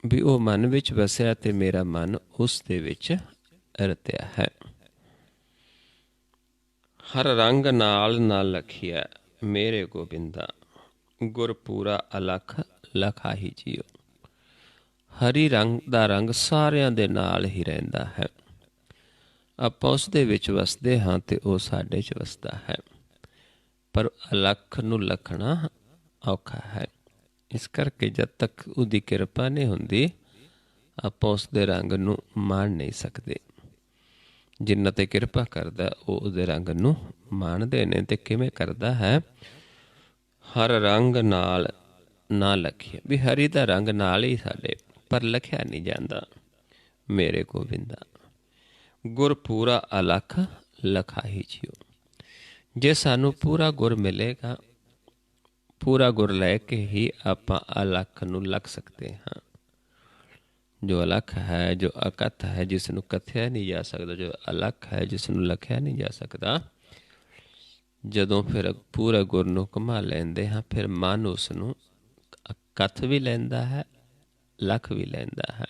ਵੀ ਉਹ ਮਨ ਵਿੱਚ ਵਸਿਆ ਤੇ ਮੇਰਾ ਮਨ ਉਸ ਦੇ ਵਿੱਚ ਰਤਿਆ ਹੈ। ਹਰ ਰੰਗ ਨਾਲ ਨਾ ਲਖਿਆ ਮੇਰੇ ਗੋਬਿੰਦਾ, ਗੁਰ ਪੂਰਾ ਅਲਖ ਲਖਾਹੀ ਜੀਓ। ਹਰੀ ਰੰਗ ਦਾ ਰੰਗ ਸਾਰਿਆਂ ਦੇ ਨਾਲ ਹੀ ਰਹਿੰਦਾ ਹੈ। ਆਪਾਂ ਉਸ ਦੇ ਵਿੱਚ ਵਸਦੇ ਹਾਂ ਤੇ ਉਹ ਸਾਡੇ 'ਚ ਵਸਦਾ ਹੈ, ਪਰ ਅਲਖ ਨੂੰ ਲਖਣਾ ਔਖਾ ਹੈ। ਇਸ ਕਰਕੇ ਜਦ ਤੱਕ ਉਹਦੀ ਕਿਰਪਾ ਨਹੀਂ ਹੁੰਦੀ, ਆਪਾਂ ਉਸ ਦੇ ਰੰਗ ਨੂੰ ਮਾਣ ਨਹੀਂ ਸਕਦੇ। ਜਿਨ੍ਹਾਂ ਤੇ ਕਿਰਪਾ ਕਰਦਾ ਉਹ ਉਹਦੇ ਰੰਗ ਨੂੰ ਮਾਣਦੇ ਨੇ। ਤੇ ਕਿਵੇਂ ਕਰਦਾ ਹੈ? ਹਰ ਰੰਗ ਨਾਲ ਨਾ ਲਖਿਆ, ਵੀ ਹਰੀ ਦਾ ਰੰਗ ਨਾਲ ਹੀ ਸਾਡੇ, ਪਰ ਲਖਿਆ ਨਹੀਂ ਜਾਂਦਾ ਮੇਰੇ ਗੋਬਿੰਦਾ। ਗੁਰ ਪੂਰਾ ਅਲਖ ਲਖਾਹੀ ਜੀਓ। ਜੇ ਸਾਨੂੰ ਪੂਰਾ ਗੁਰ ਮਿਲੇਗਾ, ਪੂਰਾ ਗੁਰ ਲੈ ਕੇ ਹੀ ਆਪਾਂ ਅਲਖ ਨੂੰ ਲਖ ਸਕਦੇ ਹਾਂ। ਜੋ ਅਲਖ ਹੈ, ਜੋ ਅਕਥ ਹੈ, ਜਿਸ ਨੂੰ ਕਥਿਆ ਨਹੀਂ ਜਾ ਸਕਦਾ, ਜੋ ਅਲਖ ਹੈ, ਜਿਸ ਨੂੰ ਲਖਿਆ ਨਹੀਂ ਜਾ ਸਕਦਾ, ਜਦੋਂ ਫਿਰ ਪੂਰਾ ਗੁਰ ਨੂੰ ਘੁਮਾ ਲੈਂਦੇ ਹਾਂ, ਫਿਰ ਮਨ ਉਸ ਨੂੰ ਕਥ ਵੀ ਲੈਂਦਾ ਹੈ, ਲਖ ਵੀ ਲੈਂਦਾ ਹੈ,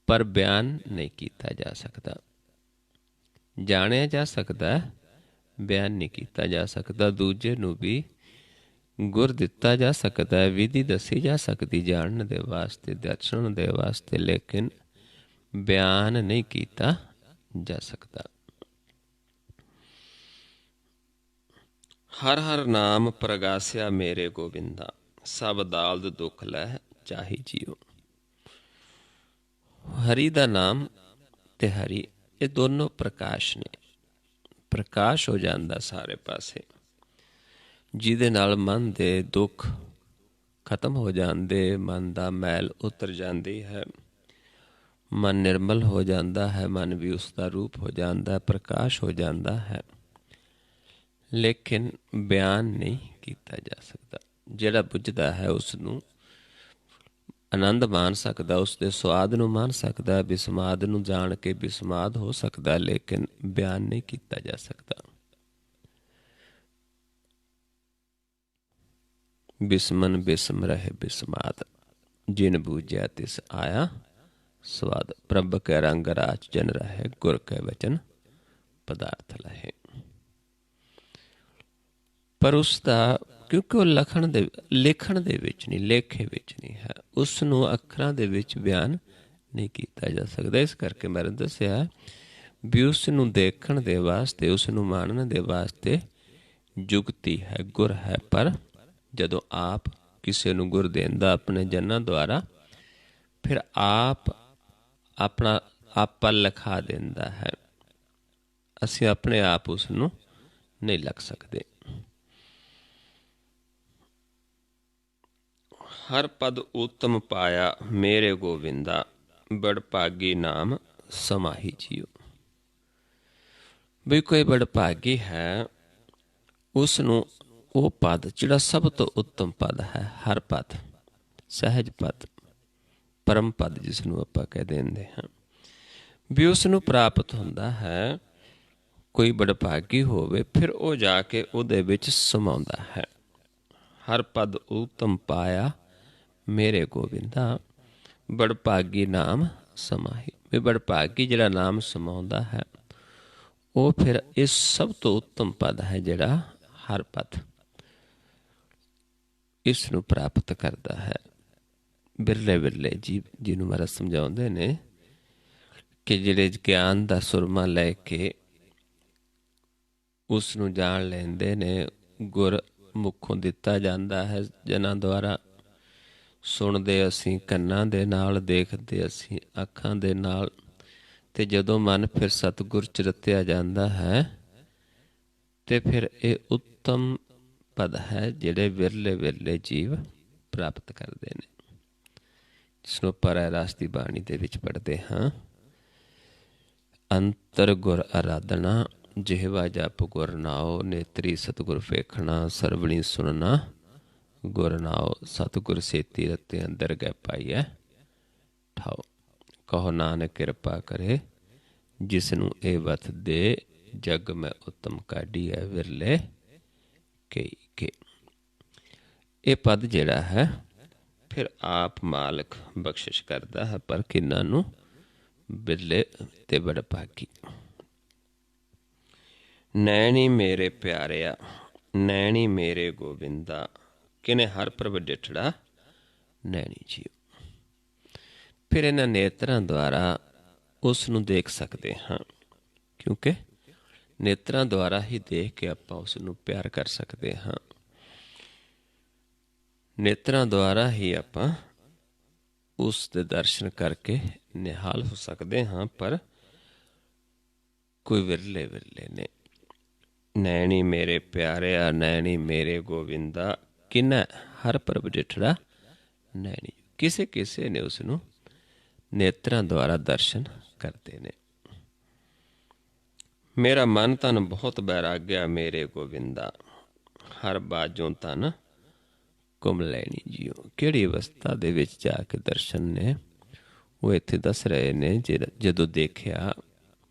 ਪਰ ਬਿਆਨ ਨਹੀਂ ਕੀਤਾ ਜਾ ਸਕਦਾ। ਜਾਣਿਆ ਜਾ ਸਕਦਾ, ਬਿਆਨ ਨਹੀਂ ਕੀਤਾ ਜਾ ਸਕਦਾ। ਦੂਜੇ ਨੂੰ ਵੀ ਗੁਰ ਦਿੱਤਾ ਜਾ ਸਕਦਾ, ਵਿਧੀ ਦੱਸੀ ਜਾ ਸਕਦੀ ਜਾਣਨ ਦੇ ਵਾਸਤੇ, ਦਰਸ਼ਨ ਦੇ ਵਾਸਤੇ, ਲੇਕਿਨ ਬਿਆਨ ਨਹੀਂ ਕੀਤਾ ਜਾ ਸਕਦਾ। ਹਰ ਹਰ ਨਾਮ ਪ੍ਰਗਾਸਿਆ ਮੇਰੇ ਗੋਬਿੰਦਾ, ਸਭ ਦਾਲਦ ਦੁੱਖ ਲੈ ਚਾਹੀ ਜੀਓ। ਹਰੀ ਦਾ ਨਾਮ ਤੇ ਹਰੀ, ਇਹ ਦੋਨੋਂ ਪ੍ਰਕਾਸ਼ ਨੇ। ਪ੍ਰਕਾਸ਼ ਹੋ ਜਾਂਦਾ ਸਾਰੇ ਪਾਸੇ, ਜਿਹਦੇ ਨਾਲ ਮਨ ਦੇ ਦੁੱਖ ਖਤਮ ਹੋ ਜਾਂਦੇ, ਮਨ ਦਾ ਮੈਲ ਉਤਰ ਜਾਂਦੀ ਹੈ, ਮਨ ਨਿਰਮਲ ਹੋ ਜਾਂਦਾ ਹੈ, ਮਨ ਵੀ ਉਸ ਦਾ ਰੂਪ ਹੋ ਜਾਂਦਾ, ਪ੍ਰਕਾਸ਼ ਹੋ ਜਾਂਦਾ ਹੈ। ਲੇਕਿਨ ਬਿਆਨ ਨਹੀਂ ਕੀਤਾ ਜਾ ਸਕਦਾ। ਜਿਹੜਾ ਬੁੱਝਦਾ ਹੈ ਉਸ ਨੂੰ ਆਨੰਦ ਮਾਣ ਸਕਦਾ, ਉਸ ਦੇ ਸਵਾਦ ਨੂੰ ਮਾਣ ਸਕਦਾ, ਬਿਸਮਾਦ ਨੂੰ ਜਾਣ ਕੇ ਬਿਸਮਾਦ ਹੋ ਸਕਦਾ, ਲੇਕਿਨ ਬਿਆਨ ਨਹੀਂ ਕੀਤਾ ਜਾ ਸਕਦਾ। ਬਿਸਮਨ ਬਿਸਮ ਰਹੇ ਬਿਸਮਾਦ, ਜਿਨ ਬੂਝਿਆ ਤਿਸ ਆਇਆ ਸਵਾਦ। ਪ੍ਰਭ ਕੈ ਰੰਗ ਰਾਚ ਜਨ ਰਹੇ, ਗੁਰ ਕੈ ਵਚਨ ਪਦਾਰਥ ਲਹੇ। ਪਰ ਉਸ ਦਾ, ਕਿਉਂਕਿ ਉਹ ਲਿਖਣ ਦੇ ਵਿੱਚ ਨਹੀਂ, ਲੇਖੇ ਵਿੱਚ ਨਹੀਂ ਹੈ, ਉਸ ਨੂੰ ਅੱਖਰਾਂ ਦੇ ਵਿੱਚ ਬਿਆਨ ਨਹੀਂ ਕੀਤਾ ਜਾ ਸਕਦਾ। ਇਸ ਕਰਕੇ ਮੈਂ ਦੱਸਿਆ ਵੀ ਉਸ ਨੂੰ ਦੇਖਣ ਦੇ ਵਾਸਤੇ, ਉਸ ਨੂੰ ਮਾਣਨ ਦੇ ਵਾਸਤੇ ਜੁਗਤੀ ਹੈ, ਗੁਰ ਹੈ। ਪਰ ਜਦੋਂ ਆਪ ਕਿਸੇ ਨੂੰ ਗੁਰ ਦਿੰਦਾ ਆਪਣੇ ਜਨਾਂ ਦੁਆਰਾ, ਫਿਰ ਆਪ ਆਪਣਾ ਆਪਾ ਲਿਖਾ ਦਿੰਦਾ ਹੈ। ਅਸੀਂ ਆਪਣੇ ਆਪ ਉਸ ਨੂੰ ਨਹੀਂ ਲਿਖ ਸਕਦੇ। ਹਰ ਪਦ ਉੱਤਮ ਪਾਇਆ ਮੇਰੇ ਗੋਬਿੰਦਾ, ਬੜ ਭਾਗੀ ਨਾਮ ਸਮਾਹੀ ਜੀਓ। ਵੀ ਕੋਈ ਬੜ ਭਾਗੀ ਹੈ, ਉਸ ਨੂੰ ਉਹ ਪਦ ਜਿਹੜਾ ਸਭ ਤੋਂ ਉੱਤਮ ਪਦ ਹੈ, ਹਰ ਪਦ, ਸਹਿਜ ਪਦ, ਪਰਮ ਪਦ ਜਿਸ ਨੂੰ ਆਪਾਂ ਕਹਿ ਦਿੰਦੇ ਹਾਂ, ਵੀ ਉਸ ਨੂੰ ਪ੍ਰਾਪਤ ਹੁੰਦਾ ਹੈ। ਕੋਈ ਬੜਭਾਗੀ ਹੋਵੇ, ਫਿਰ ਉਹ ਜਾ ਕੇ ਉਹਦੇ ਵਿੱਚ ਸਮਾਉਂਦਾ ਹੈ। ਹਰ ਪਦ ਉੱਤਮ ਪਾਇਆ ਮੇਰੇ ਗੋਬਿੰਦਾ, ਬੜਭਾਗੀ ਨਾਮ ਸਮਾਹੀ। ਵੀ ਬੜਭਾਗੀ ਜਿਹੜਾ ਨਾਮ ਸਮਾਉਂਦਾ ਹੈ, ਉਹ ਫਿਰ ਇਸ ਸਭ ਤੋਂ ਉੱਤਮ ਪਦ ਹੈ ਜਿਹੜਾ ਹਰ ਪਦ, ਇਸ ਨੂੰ ਪ੍ਰਾਪਤ ਕਰਦਾ ਹੈ। ਬਿਰਲੇ ਬਿਰਲੇ ਜੀਵ ਜਿਹਨੂੰ ਮਹਾਰਾਜ ਸਮਝਾਉਂਦੇ ਨੇ ਕਿ ਜਿਹੜੇ ਗਿਆਨ ਦਾ ਸੁਰਮਾ ਲੈ ਕੇ ਉਸ ਨੂੰ ਜਾਣ ਲੈਂਦੇ ਨੇ, ਗੁਰ ਮੁੱਖੋਂ ਦਿੱਤਾ ਜਾਂਦਾ ਹੈ ਜਨਾਂ ਦੁਆਰਾ। ਸੁਣਦੇ ਅਸੀਂ ਕੰਨਾਂ ਦੇ ਨਾਲ, ਦੇਖਦੇ ਅਸੀਂ ਅੱਖਾਂ ਦੇ ਨਾਲ, ਤੇ ਜਦੋਂ ਮਨ ਫਿਰ ਸਤਿਗੁਰ ਚ ਰਤਿਆ ਜਾਂਦਾ ਹੈ, ਤੇ ਫਿਰ ਇਹ ਉੱਤਮ ਪਦ ਹੈ ਜਿਹੜੇ ਵਿਰਲੇ ਵਿਰਲੇ ਜੀਵ ਪ੍ਰਾਪਤ ਕਰਦੇ ਨੇ, ਜਿਸਨੂੰ ਆਪਾਂ ਰਹਿਰਾਸ ਦੀ ਬਾਣੀ ਦੇ ਵਿੱਚ ਪੜ੍ਹਦੇ ਹਾਂ। ਅੰਤਰ ਗੁਰ ਅਰਾਧਨਾ, ਜਿਹਵਾ ਜਪ ਗੁਰ ਨਾਉ, ਨੇਤਰੀ ਸਤਿਗੁਰ ਵੇਖਣਾ, ਸਰਵਣੀ ਸੁਣਨਾ ਗੁਰ ਨਾਉ। ਸਤਿਗੁਰ ਸੇਤੀ ਰਤੇ ਅੰਦਰ ਗੈ ਪਾਈਐ ਠਾਉ, ਕਹੋ ਨਾਨਕ ਕਿਰਪਾ ਕਰੇ ਜਿਸ ਨੂੰ ਇਹ ਵਤ ਦੇ, ਜਗ ਮੈਂ ਉੱਤਮ ਕਾਢੀ ਹੈ ਵਿਰਲੇ ਕਈ ਕੇ। ਇਹ ਪਦ ਜਿਹੜਾ ਹੈ ਫਿਰ ਆਪ ਮਾਲਕ ਬਖਸ਼ਿਸ਼ ਕਰਦਾ ਹੈ, ਪਰ ਕਿਹਨਾਂ ਨੂੰ? ਬਿਰਲੇ ਤੇ ਬੜਭਾਗੀ। ਨੈਣੀ ਮੇਰੇ ਪਿਆਰਿਆ, ਨੈਣੀ ਮੇਰੇ ਗੋਬਿੰਦਾ, ਕਿਨੇ ਹਰ ਪ੍ਰਭ ਡਿਠੜਾ ਨੈਣੀ ਜੀਓ। ਫਿਰ ਇਹਨਾਂ ਨੇਤਰਾਂ ਦੁਆਰਾ ਉਸ ਨੂੰ ਦੇਖ ਸਕਦੇ ਹਾਂ, ਕਿਉਂਕਿ ਨੇਤਰਾਂ ਦੁਆਰਾ ਹੀ ਦੇਖ ਕੇ ਆਪਾਂ ਉਸ ਨੂੰ ਪਿਆਰ ਕਰ ਸਕਦੇ ਹਾਂ। ਨੇਤਰਾਂ ਦੁਆਰਾ ਹੀ ਆਪਾਂ ਉਸ ਦੇ ਦਰਸ਼ਨ ਕਰਕੇ ਨਿਹਾਲ ਹੋ ਸਕਦੇ ਹਾਂ, ਪਰ ਕੋਈ ਵਿਰਲੇ ਵਿਰਲੇ ਨੇ। ਨੈਣੀ ਮੇਰੇ ਪਿਆਰਿਆ, ਨੈਣੀ ਮੇਰੇ ਗੋਬਿੰਦਾ, ਕਿਨੈ ਹਰ ਪ੍ਰਭ ਡਿਠੜਾ ਨੈਣੀ। ਕਿਸੇ ਕਿਸੇ ਨੇ ਉਸ ਨੂੰ ਨੇਤਰਾਂ ਦੁਆਰਾ ਦਰਸ਼ਨ ਕਰਦੇ ਨੇ। ਮੇਰਾ ਮਨ ਤਨ ਬਹੁਤ ਬੈਰਾਗਿਆ ਮੇਰੇ ਗੋਬਿੰਦਾ, ਹਰ ਬਾਜੋਂ ਤਨ ਘੁੰਮ ਲੈਣੀ ਜੀਓ। ਕਿਹੜੀ ਅਵਸਥਾ ਦੇ ਵਿੱਚ ਜਾ ਕੇ ਦਰਸ਼ਨ ਨੇ, ਉਹ ਇੱਥੇ ਦੱਸ ਰਹੇ ਨੇ। ਜਦੋਂ ਦੇਖਿਆ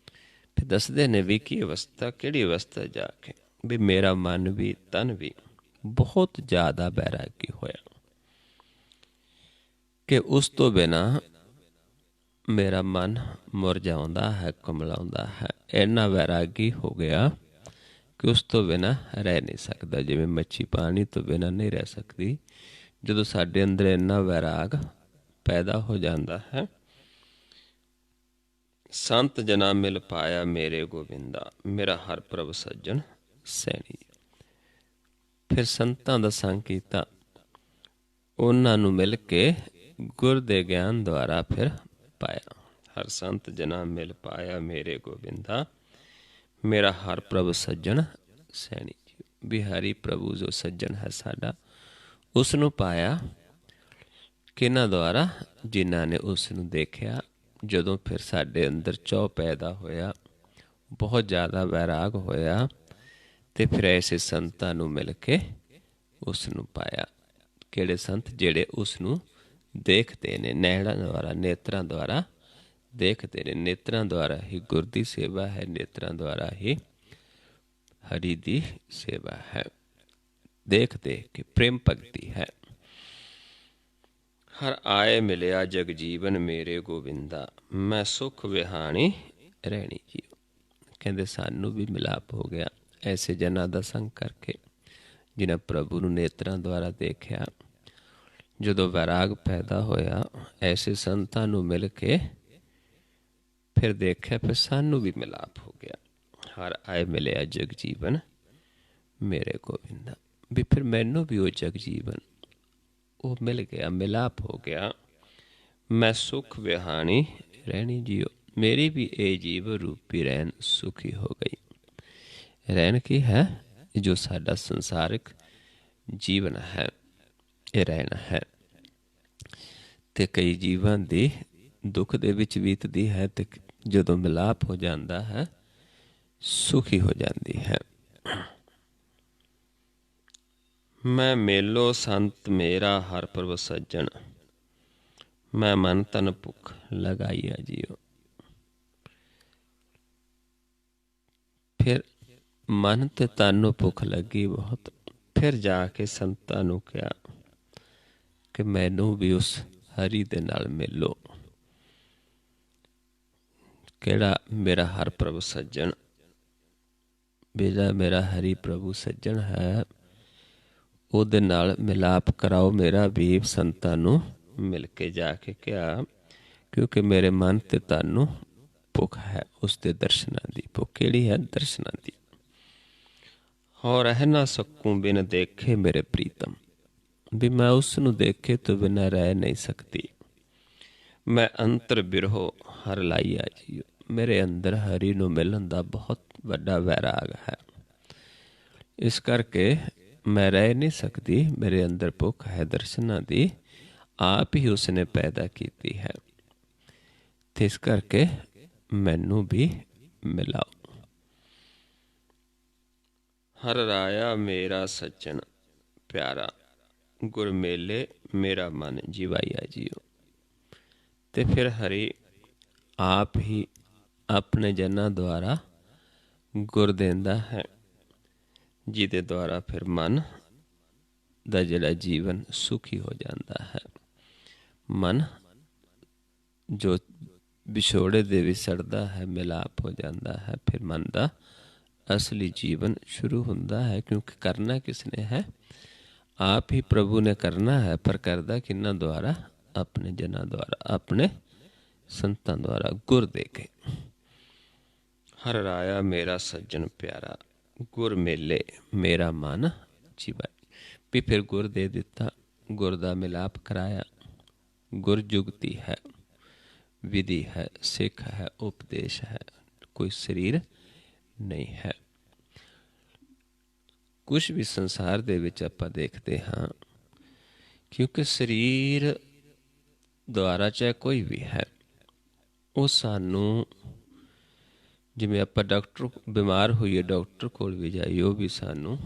ਫਿਰ ਦੱਸਦੇ ਨੇ ਵੀ ਕੀ ਅਵਸਥਾ, ਕਿਹੜੀ ਅਵਸਥਾ ਜਾ ਕੇ, ਵੀ ਮੇਰਾ ਮਨ ਵੀ ਤਨ ਵੀ ਬਹੁਤ ਜ਼ਿਆਦਾ ਬੈਰਾਗੀ ਹੋਇਆ ਕਿ ਉਸ ਤੋਂ ਬਿਨਾਂ ਮੇਰਾ ਮਨ ਮੁਰਝਾਉਂਦਾ ਹੈ, ਕੁਮਲਾਉਂਦਾ ਹੈ। ਇੰਨਾ ਵੈਰਾਗੀ ਹੋ ਗਿਆ ਕਿ ਉਸ ਤੋਂ ਬਿਨਾਂ ਰਹਿ ਨਹੀਂ ਸਕਦਾ। ਜਿਵੇਂ ਮੱਛੀ ਪਾਣੀ ਤੋਂ ਬਿਨਾਂ ਨਹੀਂ ਰਹਿ ਸਕਦੀ, ਜਦੋਂ ਸਾਡੇ ਅੰਦਰ ਇੰਨਾ ਵੈਰਾਗ ਪੈਦਾ ਹੋ ਜਾਂਦਾ ਹੈ। ਸੰਤ ਜਨਾ ਮਿਲ ਪਾਇਆ ਮੇਰੇ ਗੋਬਿੰਦਾ, ਮੇਰਾ ਹਰ ਪ੍ਰਭ ਸੱਜਣ ਸੈਣੀ। ਫਿਰ ਸੰਤਾਂ ਦਾ ਸੰਗ ਕੀਤਾ, ਉਹਨਾਂ ਨੂੰ ਮਿਲ ਕੇ ਗੁਰ ਦੇ ਗਿਆਨ ਦੁਆਰਾ ਫਿਰ ਪਾਇਆ। ਹਰ ਸੰਤ ਜਨਾ ਮਿਲ ਪਾਇਆ ਮੇਰੇ ਗੋਬਿੰਦਾ, ਮੇਰਾ ਹਰ ਪ੍ਰਭ ਸੱਜਣ ਸੈਣੀ ਜੀ। ਵੀ ਹਰੀ ਪ੍ਰਭੂ ਜੋ ਸੱਜਣ ਹੈ ਸਾਡਾ, ਉਸ ਨੂੰ ਪਾਇਆ ਕਿਹਨਾਂ ਦੁਆਰਾ? ਜਿਨ੍ਹਾਂ ਨੇ ਉਸ ਨੂੰ ਦੇਖਿਆ। ਜਦੋਂ ਫਿਰ ਸਾਡੇ ਅੰਦਰ ਚੌ ਪੈਦਾ ਹੋਇਆ, ਬਹੁਤ ਜ਼ਿਆਦਾ ਵੈਰਾਗ ਹੋਇਆ, ਤੇ ਫਿਰ ਐਸੇ ਸੰਤਾਂ ਨੂੰ ਮਿਲ ਕੇ ਉਸ ਨੂੰ ਪਾਇਆ। ਕਿਹੜੇ ਸੰਤ? ਜਿਹੜੇ ਉਸ ਨੂੰ ਦੇਖਦੇ ਨੇ, ਨੈਣਾਂ ਦੁਆਰਾ, ਨੇਤਰਾਂ ਦੁਆਰਾ ਦੇਖਦੇ ਨੇ। ਨੇਤਰਾਂ ਦੁਆਰਾ ਹੀ ਗੁਰ ਦੀ ਸੇਵਾ ਹੈ, ਨੇਤਰਾਂ ਦੁਆਰਾ ਹੀ ਹਰੀ ਦੀ ਸੇਵਾ ਹੈ। ਦੇਖ ਦੇਖ ਕੇ ਪ੍ਰੇਮ ਭਗਤੀ ਹੈ। ਹਰ ਆਏ ਮਿਲਿਆ ਜਗ ਜੀਵਨ ਮੇਰੇ ਗੋਬਿੰਦਾ, ਮੈਂ ਸੁਖ ਵਿਹਾਣੀ ਰਹਿਣੀ ਜੀਓ। ਕਹਿੰਦੇ ਸਾਨੂੰ ਵੀ ਮਿਲਾਪ ਹੋ ਗਿਆ ਐਸੇ ਜਨਾਂ ਦਾ ਸੰਗ ਕਰਕੇ, ਜਿਨ੍ਹਾਂ ਪ੍ਰਭੂ ਨੂੰ ਨੇਤਰਾਂ ਦੁਆਰਾ ਦੇਖਿਆ। ਜਦੋਂ ਵੈਰਾਗ ਪੈਦਾ ਹੋਇਆ ਐਸੇ ਸੰਤਾਂ ਨੂੰ ਮਿਲ ਕੇ ਫਿਰ ਦੇਖਿਆ, ਫਿਰ ਸਾਨੂੰ ਵੀ ਮਿਲਾਪ ਹੋ ਗਿਆ। ਹਰ ਆਏ ਮਿਲਿਆ ਜਗ ਜੀਵਨ ਮੇਰੇ ਗੋਬਿੰਦਾ, ਵੀ ਫਿਰ ਮੈਨੂੰ ਵੀ ਉਹ ਜਗ ਜੀਵਨ ਉਹ ਮਿਲ ਗਿਆ, ਮਿਲਾਪ ਹੋ ਗਿਆ। ਮੈਂ ਸੁਖ ਵਿਹਾਣੀ ਰਹਿਣੀ ਜੀਓ, ਮੇਰੀ ਵੀ ਇਹ ਜੀਵ ਰੂਪੀ ਰਹਿਣ ਸੁਖੀ ਹੋ ਗਈ। ਰਹਿਣ ਕੀ ਹੈ? ਜੋ ਸਾਡਾ ਸੰਸਾਰਿਕ ਜੀਵਨ ਹੈ, ਇਹ ਰਹਿਣਾ ਹੈ। ਤੇ ਕਈ ਜੀਵਾਂ ਦੀ ਦੁੱਖ ਦੇ ਵਿੱਚ ਬੀਤਦੀ ਹੈ, ਤੇ ਜਦੋਂ ਮਿਲਾਪ ਹੋ ਜਾਂਦਾ ਹੈ ਸੁਖੀ ਹੋ ਜਾਂਦੀ ਹੈ। ਮੈਂ ਮੇਲੋ ਸੰਤ ਮੇਰਾ ਹਰ ਪ੍ਰਭ ਸੱਜਣ, ਮੈਂ ਮਨ ਤਨ ਭੁੱਖ ਲਗਾਈਆ ਜੀਓ। ਫਿਰ ਮਨ ਤੇ ਤਨ ਨੂੰ ਭੁੱਖ ਲੱਗੀ ਬਹੁਤ। ਫਿਰ ਜਾ ਕੇ ਸੰਤਾਂ ਨੂੰ ਕਿਹਾ ਕਿ ਮੈਨੂੰ ਵੀ ਉਸ ਹਰੀ ਦੇ ਨਾਲ ਮਿਲੋ। ਕਿਹੜਾ? ਮੇਰਾ ਹਰ ਪ੍ਰਭ ਸੱਜਣ, ਮੇਰਾ ਹਰੀ ਪ੍ਰਭੂ ਸੱਜਣ ਹੈ, ਉਹਦੇ ਨਾਲ ਮਿਲਾਪ ਕਰਾਓ ਮੇਰਾ ਵੀ। ਸੰਤਾਂ ਨੂੰ ਮਿਲ ਕੇ ਜਾ ਕੇ ਕਿਹਾ, ਕਿਉਂਕਿ ਮੇਰੇ ਮਨ ਤੇ ਤਨ ਨੂੰ ਭੁੱਖ ਹੈ ਉਸ ਦੇ ਦਰਸ਼ਨਾਂ ਦੀ। ਭੁੱਖ ਕਿਹੜੀ ਹੈ? ਦਰਸ਼ਨਾਂ ਦੀ। ਹੋ ਰਹਿ ਨਾ ਸਕੂੰ ਬਿਨ ਦੇਖੇ ਮੇਰੇ ਪ੍ਰੀਤਮ, ਵੀ ਮੈਂ ਉਸ ਨੂੰ ਦੇਖੇ ਤੋਂ ਬਿਨਾਂ ਰਹਿ ਨਹੀਂ ਸਕਦੀ। ਮੈਂ ਅੰਤਰ ਬਿਰਹੋ ਹਰ ਲਾਈਆ ਜੀਓ, ਮੇਰੇ ਅੰਦਰ ਹਰੀ ਨੂੰ ਮਿਲਣ ਦਾ ਬਹੁਤ ਵੱਡਾ ਵੈਰਾਗ ਹੈ, ਇਸ ਕਰਕੇ ਮੈਂ ਰਹਿ ਨਹੀਂ ਸਕਦੀ। ਮੇਰੇ ਅੰਦਰ ਭੁੱਖ ਹੈ ਦਰਸ਼ਨਾਂ ਦੀ, ਆਪ ਹੀ ਉਸਨੇ ਪੈਦਾ ਕੀਤੀ ਹੈ, ਤੇ ਇਸ ਕਰਕੇ ਮੈਨੂੰ ਵੀ ਮਿਲਾਓ। ਹਰ ਰਾਇਆ ਮੇਰਾ ਸੱਜਣ ਪਿਆਰਾ, ਗੁਰ ਮੇਲੇ ਮੇਰਾ ਮਨ ਜੀਵਾਈਆ ਜੀਓ। ਤੇ ਫਿਰ ਹਰੀ ਆਪ ਹੀ ਆਪਣੇ ਜਨਾਂ ਦੁਆਰਾ ਗੁਰ ਦਿੰਦਾ ਹੈ, ਜਿਹਦੇ ਦੁਆਰਾ ਫਿਰ ਮਨ ਦਾ ਜਿਹੜਾ ਜੀਵਨ ਸੁਖੀ ਹੋ ਜਾਂਦਾ ਹੈ। ਮਨ ਜੋ ਵਿਛੋੜੇ ਦੇ ਵਿੱਚ ਸੜਦਾ ਹੈ, ਮਿਲਾਪ ਹੋ ਜਾਂਦਾ ਹੈ, ਫਿਰ ਮਨ ਦਾ ਅਸਲੀ ਜੀਵਨ ਸ਼ੁਰੂ ਹੁੰਦਾ ਹੈ। ਕਿਉਂਕਿ ਕਰਨਾ ਕਿਸ ਨੇ ਹੈ? ਆਪ ਹੀ ਪ੍ਰਭੂ ਨੇ ਕਰਨਾ ਹੈ, ਪਰ ਕਰਦਾ ਕਿਹਨਾਂ ਦੁਆਰਾ? ਆਪਣੇ ਜਨਾਂ ਦੁਆਰਾ, ਆਪਣੇ ਸੰਤਾਂ ਦੁਆਰਾ, ਗੁਰ ਦੇ ਕੇ। ਹਰ ਰਾਇਆ ਮੇਰਾ ਸੱਜਣ ਪਿਆਰਾ, ਗੁਰ ਮੇਲੇ ਮੇਰਾ ਮਨ ਜੀਵਾਈ। ਵੀ ਫਿਰ ਗੁਰ ਦੇ ਦਿੱਤਾ, ਗੁਰ ਦਾ ਮਿਲਾਪ ਕਰਾਇਆ। ਗੁਰ ਜੁਗਤੀ ਹੈ, ਵਿਧੀ ਹੈ, ਸਿੱਖ ਹੈ, ਉਪਦੇਸ਼ ਹੈ, ਕੋਈ ਸਰੀਰ ਨਹੀਂ ਹੈ। ਕੁਛ ਵੀ ਸੰਸਾਰ ਦੇ ਵਿੱਚ ਆਪਾਂ ਦੇਖਦੇ ਹਾਂ, ਕਿਉਂਕਿ ਸਰੀਰ ਦੁਆਰਾ ਚਾਹੇ ਕੋਈ ਵੀ ਹੈ, ਉਹ ਸਾਨੂੰ, ਜਿਵੇਂ ਆਪਾਂ ਡਾਕਟਰ ਬਿਮਾਰ ਹੋਈਏ, ਡਾਕਟਰ ਕੋਲ ਵੀ ਜਾਈਏ, ਉਹ ਵੀ ਸਾਨੂੰ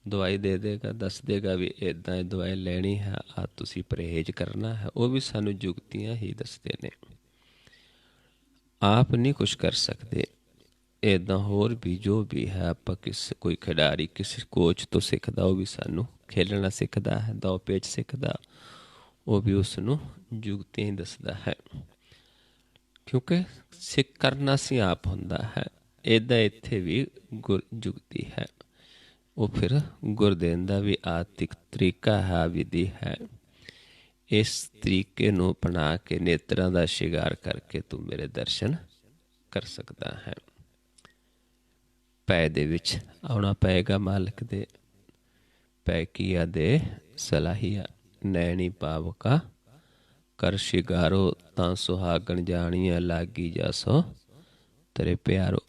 ਦਵਾਈ ਦੇ ਦੇਗਾ, ਦੱਸ ਦੇਗਾ ਵੀ ਇੱਦਾਂ ਇਹ ਦਵਾਈ ਲੈਣੀ ਹੈ, ਆ ਤੁਸੀਂ ਪਰਹੇਜ਼ ਕਰਨਾ ਹੈ। ਉਹ ਵੀ ਸਾਨੂੰ ਜੁਗਤੀਆਂ ਹੀ ਦੱਸਦੇ ਨੇ, ਆਪ ਨਹੀਂ ਕੁਛ ਕਰ ਸਕਦੇ। ਇੱਦਾਂ ਹੋਰ ਵੀ ਜੋ ਵੀ ਹੈ, ਆਪਾਂ ਕੋਈ ਖਿਡਾਰੀ ਕਿਸੇ ਕੋਚ ਤੋਂ ਸਿੱਖਦਾ, ਉਹ ਵੀ ਸਾਨੂੰ ਖੇਲਣਾ ਸਿੱਖਦਾ ਹੈ, ਦਾਅ ਪੇਚ ਸਿੱਖਦਾ, ਉਹ ਵੀ ਉਸ ਨੂੰ ਜੁਗਤੀਆਂ ਹੀ ਦੱਸਦਾ ਹੈ, ਕਿਉਂਕਿ ਸਿੱਖ ਕਰਨਾ ਸੀ ਆਪ ਹੁੰਦਾ ਹੈ। ਇੱਦਾਂ ਇੱਥੇ ਵੀ ਗੁਰ ਜੁਗਤੀ ਹੈ, ਉਹ ਫਿਰ ਗੁਰ ਦੇਣ ਦਾ ਵੀ ਆਤਿਕ ਤਰੀਕਾ ਹੈ, ਵਿਧੀ ਹੈ। ਇਸ ਤਰੀਕੇ ਨੂੰ ਅਪਣਾ ਕੇ ਨੇਤਰਾਂ ਦਾ ਸ਼ਿੰਗਾਰ ਕਰਕੇ ਤੂੰ ਮੇਰੇ ਦਰਸ਼ਨ ਕਰ ਸਕਦਾ ਹੈ। ਪੈ ਦੇ ਵਿੱਚ ਆਉਣਾ ਪਏਗਾ ਮਾਲਕ ਦੇ। ਪੈ ਕੀਆ ਦੇ ਸਲਾਹੀਆ, ਨੈਣੀ ਪਾਵਕਾ ਕਰ ਸ਼ਿੰਗਾਰੋ, ਤਾਂ ਸੁਹਾਗਣ ਜਾਣੀਆਂ ਲਾਗੀ ਜਾਸੋ ਤੇਰੇ ਪਿਆਰੋ।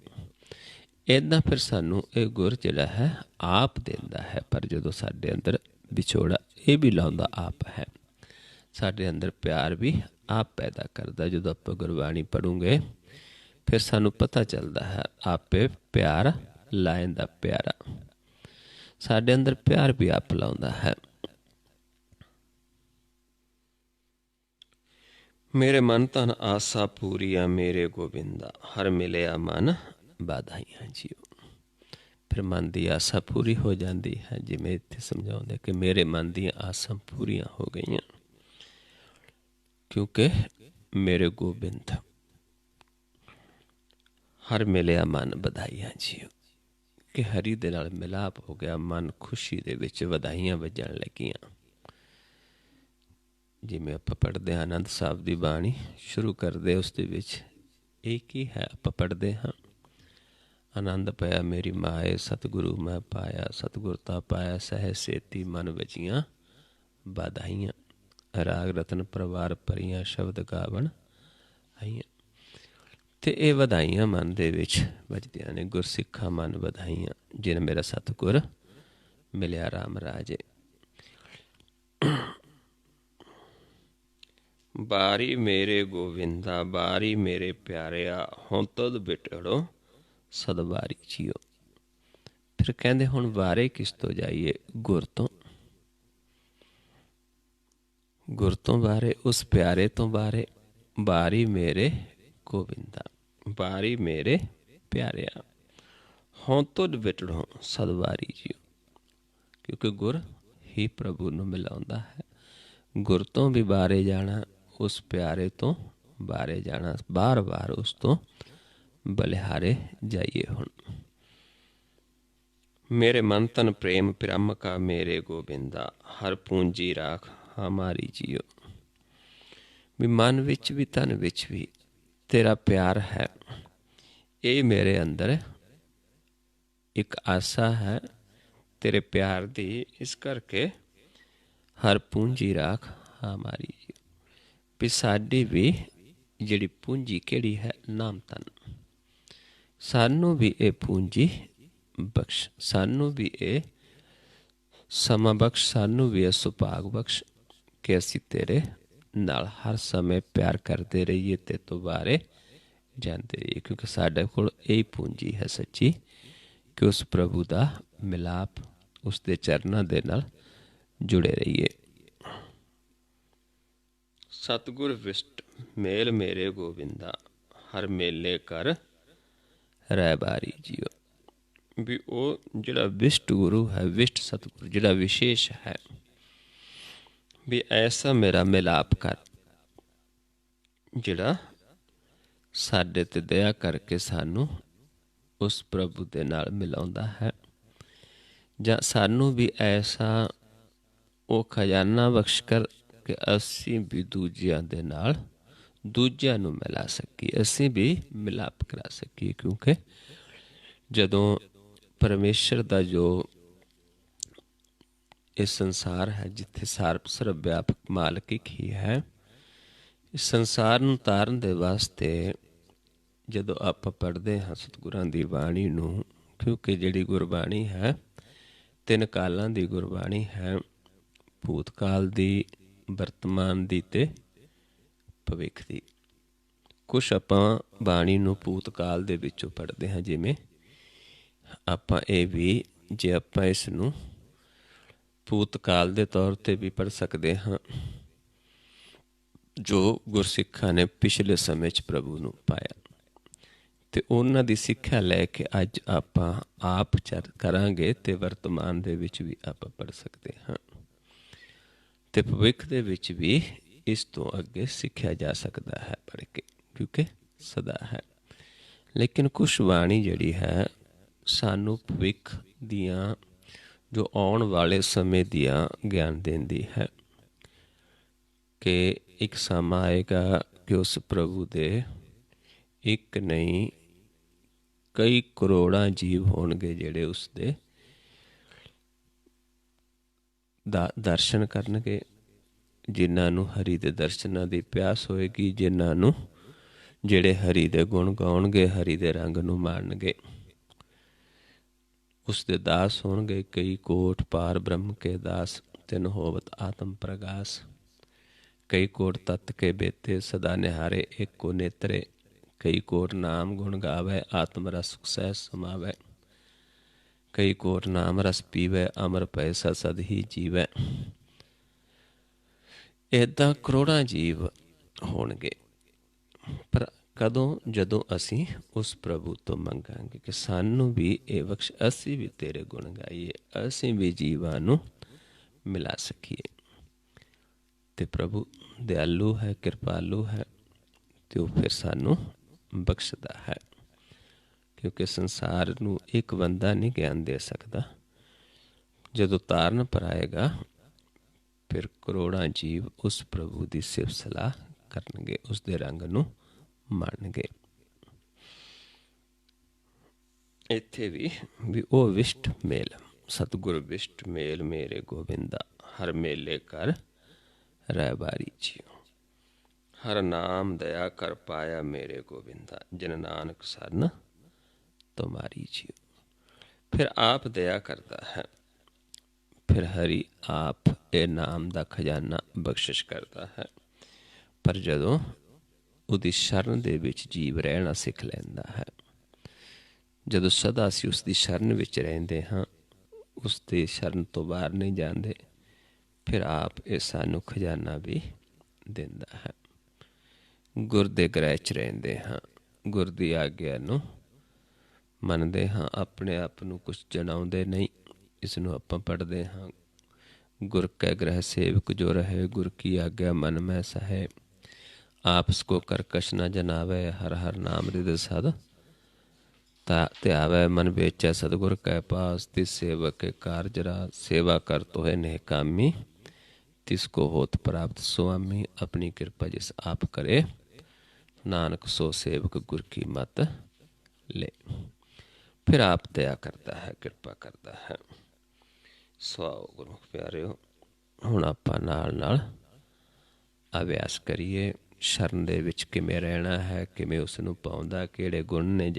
ਇੱਦਾਂ ਫਿਰ ਸਾਨੂੰ ਇਹ ਗੁਰ ਜਿਹੜਾ ਹੈ ਆਪ ਦਿੰਦਾ ਹੈ, ਪਰ ਜਦੋਂ ਸਾਡੇ ਅੰਦਰ ਵਿਛੋੜਾ ਇਹ ਵੀ ਲਾਉਂਦਾ ਆਪ ਹੈ, ਸਾਡੇ ਅੰਦਰ ਪਿਆਰ ਵੀ ਆਪ ਪੈਦਾ ਕਰਦਾ। ਜਦੋਂ ਆਪਾਂ ਗੁਰਬਾਣੀ ਪੜ੍ਹੋਗੇ ਫਿਰ ਸਾਨੂੰ ਪਤਾ ਚੱਲਦਾ ਹੈ, ਆਪੇ ਪਿਆਰ ਲਾਇੰਦਾ ਪਿਆਰਾ। ਸਾਡੇ ਅੰਦਰ ਪਿਆਰ ਵੀ ਆਪ ਲਾਉਂਦਾ ਹੈ। ਮੇਰੇ ਮਨ ਤਨ ਆਸਾ ਪੂਰੀਆਂ ਮੇਰੇ ਗੋਬਿੰਦਾ, ਹਰ ਮਿਲਿਆ ਮਨ ਬਾਧਾਈਆਂ ਜੀਓ। ਫਿਰ ਮਨ ਦੀ ਆਸਾ ਪੂਰੀ ਹੋ ਜਾਂਦੀ ਹੈ, ਜਿਵੇਂ ਇੱਥੇ ਸਮਝਾਉਂਦੇ ਕਿ ਮੇਰੇ ਮਨ ਦੀਆਂ ਆਸਾਂ ਪੂਰੀਆਂ ਹੋ ਗਈਆਂ, ਕਿਉਂਕਿ ਮੇਰੇ ਗੋਬਿੰਦ ਹਰ ਮਿਲਿਆ ਮਨ ਵਧਾਈਆਂ ਜੀਓ, ਕਿ ਹਰੀ ਦੇ ਨਾਲ ਮਿਲਾਪ ਹੋ ਗਿਆ, ਮਨ ਖੁਸ਼ੀ ਦੇ ਵਿੱਚ ਵਧਾਈਆਂ ਵੱਜਣ ਲੱਗੀਆਂ। ਜਿਵੇਂ ਆਪਾਂ ਪੜ੍ਹਦੇ ਹਾਂ ਆਨੰਦ ਸਾਹਿਬ ਦੀ ਬਾਣੀ ਸ਼ੁਰੂ ਕਰਦੇ, ਉਸ ਦੇ ਵਿੱਚ ਇੱਕ ਹੀ ਹੈ, ਆਪਾਂ ਪੜ੍ਹਦੇ ਹਾਂ ਆਨੰਦ ਪਿਆ ਮੇਰੀ ਮਾਏ ਸਤਿਗੁਰੂ ਮੈਂ ਪਾਇਆ, ਸਤਿਗੁਰ ਤਾਂ ਪਾਇਆ ਸਹਿ ਸੇਤੀ ਮਨ ਵਜੀਆਂ ਵਧਾਈਆਂ, ਰਾਗ ਰਤਨ ਪਰਿਵਾਰ ਭਰੀਆਂ ਸ਼ਬਦ ਗਾਵਣ ਆਈਆਂ। ਅਤੇ ਇਹ ਵਧਾਈਆਂ ਮਨ ਦੇ ਵਿੱਚ ਵੱਜਦੀਆਂ ਨੇ, ਗੁਰਸਿੱਖਾਂ ਮਨ ਵਧਾਈਆਂ, ਜਿਨ ਮੇਰਾ ਸਤਿਗੁਰ ਮਿਲਿਆ ਰਾਮ ਰਾਜੇ। ਬਾਰੀ ਮੇਰੇ ਗੋਵਿੰਦਾ ਬਾਰੀ ਮੇਰੇ ਪਿਆਰਿਆ, ਹੁਣ ਤੁਧ ਬਿਟੜੋ ਸਦਵਾਰੀ ਜੀਓ। ਫਿਰ ਕਹਿੰਦੇ ਹੁਣ ਵਾਰੇ ਕਿਸ ਤੋਂ ਜਾਈਏ? ਗੁਰ ਤੋਂ। ਗੁਰ ਤੋਂ ਵਾਰੇ, ਉਸ ਪਿਆਰੇ ਤੋਂ ਵਾਰੇ। ਬਾਰੀ ਮੇਰੇ ਗੋਵਿੰਦਾ ਬਾਰੀ ਮੇਰੇ ਪਿਆਰਿਆ, ਹੁਣ ਤੁਧ ਬਿਟੜੋ ਸਦਵਾਰੀ ਜੀਓ। ਕਿਉਂਕਿ ਗੁਰ ਹੀ ਪ੍ਰਭੂ ਨੂੰ ਮਿਲਾਉਂਦਾ ਹੈ। ਗੁਰ ਤੋਂ ਵੀ ਬਾਰੇ ਜਾਣਾ, ਉਸ ਪਿਆਰੇ ਤੋਂ ਬਾਰੇ ਜਾਣਾ, ਬਾਰ ਬਾਰ ਉਸ ਤੋਂ ਬਲਿਹਾਰੇ ਜਾਈਏ। ਹੁਣ ਮੇਰੇ ਮਨ ਤਨ ਪ੍ਰੇਮ ਪਿਰਮ ਕਾ ਮੇਰੇ ਗੋਬਿੰਦਾ, ਹਰ ਪੂੰਜੀ ਰਾਖ ਹਮਾਰੀ ਜੀਓ। ਵੀ ਮਨ ਵਿੱਚ ਵੀ ਤਨ ਵਿੱਚ ਵੀ ਤੇਰਾ ਪਿਆਰ ਹੈ, ਇਹ ਮੇਰੇ ਅੰਦਰ ਇੱਕ ਆਸਾ ਹੈ ਤੇਰੇ ਪਿਆਰ ਦੀ, ਇਸ ਕਰਕੇ ਹਰ ਪੂੰਜੀ ਰਾਖ ਹਮਾਰੀ ਜੀਓ। ਵੀ ਸਾਡੀ ਵੀ ਜਿਹੜੀ ਪੂੰਜੀ ਕਿਹੜੀ ਹੈ? ਨਾਮ ਧਨ। ਸਾਨੂੰ ਵੀ ਇਹ ਪੂੰਜੀ ਬਖਸ਼, ਸਾਨੂੰ ਵੀ ਇਹ ਸਮਾਂ ਬਖਸ਼, ਸਾਨੂੰ ਵੀ ਇਹ ਸੁਭਾਗ ਬਖਸ਼ ਕਿ ਅਸੀਂ ਤੇਰੇ ਨਾਲ ਹਰ ਸਮੇਂ ਪਿਆਰ ਕਰਦੇ ਰਹੀਏ, ਤੇ ਤੋਂ ਬਾਰੇ ਜਾਂਦੇ ਰਹੀਏ। ਕਿਉਂਕਿ ਸਾਡੇ ਕੋਲ ਇਹ ਪੂੰਜੀ ਹੈ ਸੱਚੀ, ਕਿ ਉਸ ਪ੍ਰਭੂ ਦਾ ਮਿਲਾਪ, ਉਸ ਦੇ ਚਰਨਾਂ ਦੇ ਨਾਲ ਜੁੜੇ ਰਹੀਏ। ਸਤਿਗੁਰ ਵਿਸ਼ਟ ਮੇਲ ਮੇਰੇ ਗੋਬਿੰਦਾ, ਹਰ ਮੇਲੇ ਕਰ ਰਹਿਬਾਰੀ ਜੀਓ। ਵੀ ਉਹ ਜਿਹੜਾ ਵਿਸ਼ਟ ਗੁਰੂ ਹੈ, ਵਿਸ਼ਟ ਸਤਿਗੁਰੂ ਜਿਹੜਾ ਵਿਸ਼ੇਸ਼ ਹੈ, ਵੀ ਐਸਾ ਮੇਰਾ ਮਿਲਾਪ ਕਰ, ਜਿਹੜਾ ਸਾਡੇ ਤੇ ਦਇਆ ਕਰਕੇ ਸਾਨੂੰ ਉਸ ਪ੍ਰਭੂ ਦੇ ਨਾਲ ਮਿਲਾਉਂਦਾ ਹੈ। ਜਾਂ ਸਾਨੂੰ ਵੀ ਐਸਾ ਉਹ ਖਜ਼ਾਨਾ ਬਖਸ਼ ਕਰ ਕਿ ਅਸੀਂ ਵੀ ਦੂਜਿਆਂ ਦੇ ਨਾਲ ਦੂਜਿਆਂ ਨੂੰ ਮਿਲਾ ਸਕੀਏ, ਅਸੀਂ ਵੀ ਮਿਲਾਪ ਕਰਾ ਸਕੀਏ। ਕਿਉਂਕਿ ਜਦੋਂ ਪਰਮੇਸ਼ਰ ਦਾ ਜੋ ਇਹ ਸੰਸਾਰ ਹੈ, ਜਿੱਥੇ ਸਰਬ ਵਿਆਪਕ ਮਾਲਕ ਇੱਕ ਹੀ ਹੈ, ਇਸ ਸੰਸਾਰ ਨੂੰ ਤਾਰਨ ਦੇ ਵਾਸਤੇ ਜਦੋਂ ਆਪਾਂ ਪੜ੍ਹਦੇ ਹਾਂ ਸਤਿਗੁਰਾਂ ਦੀ ਬਾਣੀ ਨੂੰ, ਕਿਉਂਕਿ ਜਿਹੜੀ ਗੁਰਬਾਣੀ ਹੈ 3 ਕਾਲਾਂ ਦੀ ਗੁਰਬਾਣੀ ਹੈ, ਭੂਤਕਾਲ ਦੀ, ਵਰਤਮਾਨ ਦੀ ਤੇ ਭਵਿੱਖ ਦੀ। ਕੁਛ ਆਪਾਂ ਬਾਣੀ ਨੂੰ ਭੂਤਕਾਲ ਦੇ ਵਿੱਚੋਂ ਪੜ੍ਹਦੇ ਹਾਂ, ਜਿਵੇਂ ਆਪਾਂ ਇਹ ਵੀ ਜੇ ਆਪਾਂ ਇਸ ਨੂੰ ਭੂਤਕਾਲ ਦੇ ਤੌਰ 'ਤੇ ਵੀ ਪੜ੍ਹ ਸਕਦੇ ਹਾਂ, ਜੋ ਗੁਰਸਿੱਖਾਂ ਨੇ ਪਿਛਲੇ ਸਮੇਂ 'ਚ ਪ੍ਰਭੂ ਨੂੰ ਪਾਇਆ, ਅਤੇ ਉਹਨਾਂ ਦੀ ਸਿੱਖਿਆ ਲੈ ਕੇ ਅੱਜ ਆਪਾਂ ਆਪ ਕਰਾਂਗੇ, ਅਤੇ ਵਰਤਮਾਨ ਦੇ ਵਿੱਚ ਵੀ ਆਪਾਂ ਪੜ੍ਹ ਸਕਦੇ ਹਾਂ, ਅਤੇ ਭਵਿੱਖ ਦੇ ਵਿੱਚ ਵੀ ਇਸ ਤੋਂ ਅੱਗੇ ਸਿੱਖਿਆ ਜਾ ਸਕਦਾ ਹੈ ਪੜ੍ਹ ਕੇ, ਕਿਉਂਕਿ ਸਦਾ ਹੈ। ਲੇਕਿਨ ਕੁਛ ਬਾਣੀ ਜਿਹੜੀ ਹੈ ਸਾਨੂੰ ਭਵਿੱਖ ਦੀਆਂ, ਜੋ ਆਉਣ ਵਾਲੇ ਸਮੇਂ ਦੀਆਂ ਗਿਆਨ ਦਿੰਦੀ ਹੈ, ਕਿ ਇੱਕ ਸਮਾਂ ਆਏਗਾ ਕਿ ਉਸ ਪ੍ਰਭੂ ਦੇ ਇੱਕ ਨਹੀਂ ਕਈ ਕਰੋੜਾਂ ਜੀਵ ਹੋਣਗੇ, ਜਿਹੜੇ ਉਸ ਦੇ ਦਰਸ਼ਨ ਕਰਨਗੇ, ਜਿਨ੍ਹਾਂ ਨੂੰ ਹਰੀ ਦੇ ਦਰਸ਼ਨਾਂ ਦੀ ਪਿਆਸ ਹੋਏਗੀ, ਜਿਨ੍ਹਾਂ ਨੂੰ ਜਿਹੜੇ ਹਰੀ ਦੇ ਗੁਣ ਗਾਉਣਗੇ, ਹਰੀ ਦੇ ਰੰਗ ਨੂੰ ਮਾਣਨਗੇ, ਉਸ ਦੇ ਦਾਸ ਹੋਣਗੇ। ਕਈ ਕੋਟ ਪਾਰ ਬ੍ਰਹਮ ਕੇ ਦਾਸ, ਤਿਨ ਹੋਵਤ ਆਤਮ ਪ੍ਰਗਾਸ, ਕਈ ਕੋਟ ਤਤ ਕੇ ਬੇਤੇ, ਸਦਾ ਨਿਹਾਰੇ ਏਕੋ ਨੇਤਰੇ, ਕਈ ਕੋਟ ਨਾਮ ਗੁਣ ਗਾਵੇ, ਆਤਮ ਰਸ ਸਹਿ ਸਮਾਵੇ, ਕਈ ਕੋਟ ਨਾਮ ਰਸ ਪੀਵੇ, ਅਮਰ ਪਏ ਸਦ ਹੀ ਜੀਵੈ। ਇੱਦਾਂ ਕਰੋੜਾਂ ਜੀਵ ਹੋਣਗੇ। ਪਰ ਕਦੋਂ? ਜਦੋਂ ਅਸੀਂ ਉਸ ਪ੍ਰਭੂ ਤੋਂ ਮੰਗਾਂਗੇ ਕਿ ਸਾਨੂੰ ਵੀ ਇਹ ਬਖਸ਼, ਅਸੀਂ ਵੀ ਤੇਰੇ ਗੁਣ ਗਾਈਏ, ਅਸੀਂ ਵੀ ਜੀਵਾਂ ਨੂੰ ਮਿਲਾ ਸਕੀਏ। ਤੇ ਪ੍ਰਭੂ ਦਿਆਲੂ ਹੈ, ਕਿਰਪਾਲੂ ਹੈ, ਤੇ ਉਹ ਫਿਰ ਸਾਨੂੰ ਬਖਸ਼ਦਾ ਹੈ। ਕਿਉਂਕਿ ਸੰਸਾਰ ਨੂੰ ਇੱਕ ਬੰਦਾ ਨਹੀਂ ਗਿਆਨ ਦੇ ਸਕਦਾ। ਜਦੋਂ ਤਾਰਨ ਪਰ ਆਏਗਾ, ਫਿਰ ਕਰੋੜਾਂ ਜੀਵ ਉਸ ਪ੍ਰਭੂ ਦੀ ਸਿਫਤ ਸਲਾਹ ਕਰਨਗੇ, ਉਸ ਦੇ ਰੰਗ ਨੂੰ ਮੰਨਣਗੇ। ਇੱਥੇ ਵੀ ਉਹ ਵਿਸ਼ਟ ਮੇਲ, ਸਤਿਗੁਰ ਵਿਸ਼ਟ ਮੇਲ ਮੇਰੇ ਗੋਬਿੰਦਾ, ਹਰ ਮੇਲੇ ਕਰ ਰਹਿਬਾਰੀ ਜੀਓ। ਹਰ ਨਾਮ ਦਇਆ ਕਰ ਪਾਇਆ ਮੇਰੇ ਗੋਬਿੰਦਾ, ਜਿਨ ਨਾਨਕ ਸਰਨ ਤੁਮਾਰੀ ਜੀਓ। ਫਿਰ ਆਪ ਦਇਆ ਕਰਦਾ ਹੈ, ਫਿਰ ਹਰੀ ਆਪ ਇਹ ਨਾਮ ਦਾ ਖਜ਼ਾਨਾ ਬਖਸ਼ਿਸ਼ ਕਰਦਾ ਹੈ। ਪਰ ਜਦੋਂ ਉਹਦੀ ਸ਼ਰਨ ਦੇ ਵਿੱਚ ਜੀਵ ਰਹਿਣਾ ਸਿੱਖ ਲੈਂਦਾ ਹੈ, ਜਦੋਂ ਸਦਾ ਅਸੀਂ ਉਸ ਦੀ ਸ਼ਰਨ ਵਿੱਚ ਰਹਿੰਦੇ ਹਾਂ, ਉਸ ਦੀ ਸ਼ਰਨ ਤੋਂ ਬਾਹਰ ਨਹੀਂ ਜਾਂਦੇ, ਫਿਰ ਆਪ ਇਹ ਸਾਨੂੰ ਖਜ਼ਾਨਾ ਵੀ ਦਿੰਦਾ ਹੈ। ਗੁਰ ਦੇ ਗ੍ਰਹਿ 'ਚ ਰਹਿੰਦੇ ਹਾਂ, ਗੁਰ ਦੀ ਆਗਿਆ ਨੂੰ ਮੰਨਦੇ ਹਾਂ, ਆਪਣੇ ਆਪ ਨੂੰ ਕੁਛ ਜਣਾਉਂਦੇ ਨਹੀਂ। ਇਸ ਨੂੰ ਆਪਾਂ ਪੜ੍ਹਦੇ ਹਾਂ, ਗੁਰ ਕੈ ਗ੍ਰਹਿ ਸੇਵਕ ਜੋ ਰਹੇ, ਗੁਰ ਕੀ ਆਗਿਆ ਮਨ ਮੈਂ ਸਹੈ। ਆਪਸ ਕੋ ਕਰਕਸ਼ ਨ ਜਨਾਵੈ, ਹਰ ਹਰ ਨਾਮ ਰਿਦ ਸਦ ਧਿਆਵੈ। ਮਨ ਵੇਚੈ ਸਤਿਗੁਰ ਕੈ ਪਾਸ, ਤਿਸ ਸੇਵਕ ਕੇ ਕਾਰਜ ਰਾਸ। ਸੇਵਾ ਕਰ ਤੋਹਿ ਨਿਹਕਾਮੀ, ਤਿਸ ਕੋ ਹੋਤ ਪ੍ਰਾਪਤ ਸੁਆਮੀ। ਆਪਣੀ ਕਿਰਪਾ ਜਿਸ ਆਪ ਕਰੇ, ਨਾਨਕ ਸੋ ਸੇਵਕ ਗੁਰ ਕੀ ਮਤ ਲੈ। ਫਿਰ ਆਪ ਦਇਆ ਕਰਦਾ ਹੈ, ਕਿਰਪਾ ਕਰਦਾ ਹੈ। ਸੁਆਓ ਗੁਰਮੁਖ ਪਿਆਰਿਓ, ਹੁਣ ਆਪਾਂ ਨਾਲ ਨਾਲ ਅਭਿਆਸ ਕਰੀਏ। ਸ਼ਰਨ ਦੇ ਵਿੱਚ ਕਿਵੇਂ ਰਹਿਣਾ ਹੈ, ਕਿਵੇਂ ਉਸ ਨੂੰ ਪਾਉਂਦਾ, ਕਿਹੜੇ ਗੁਣ ਨੇ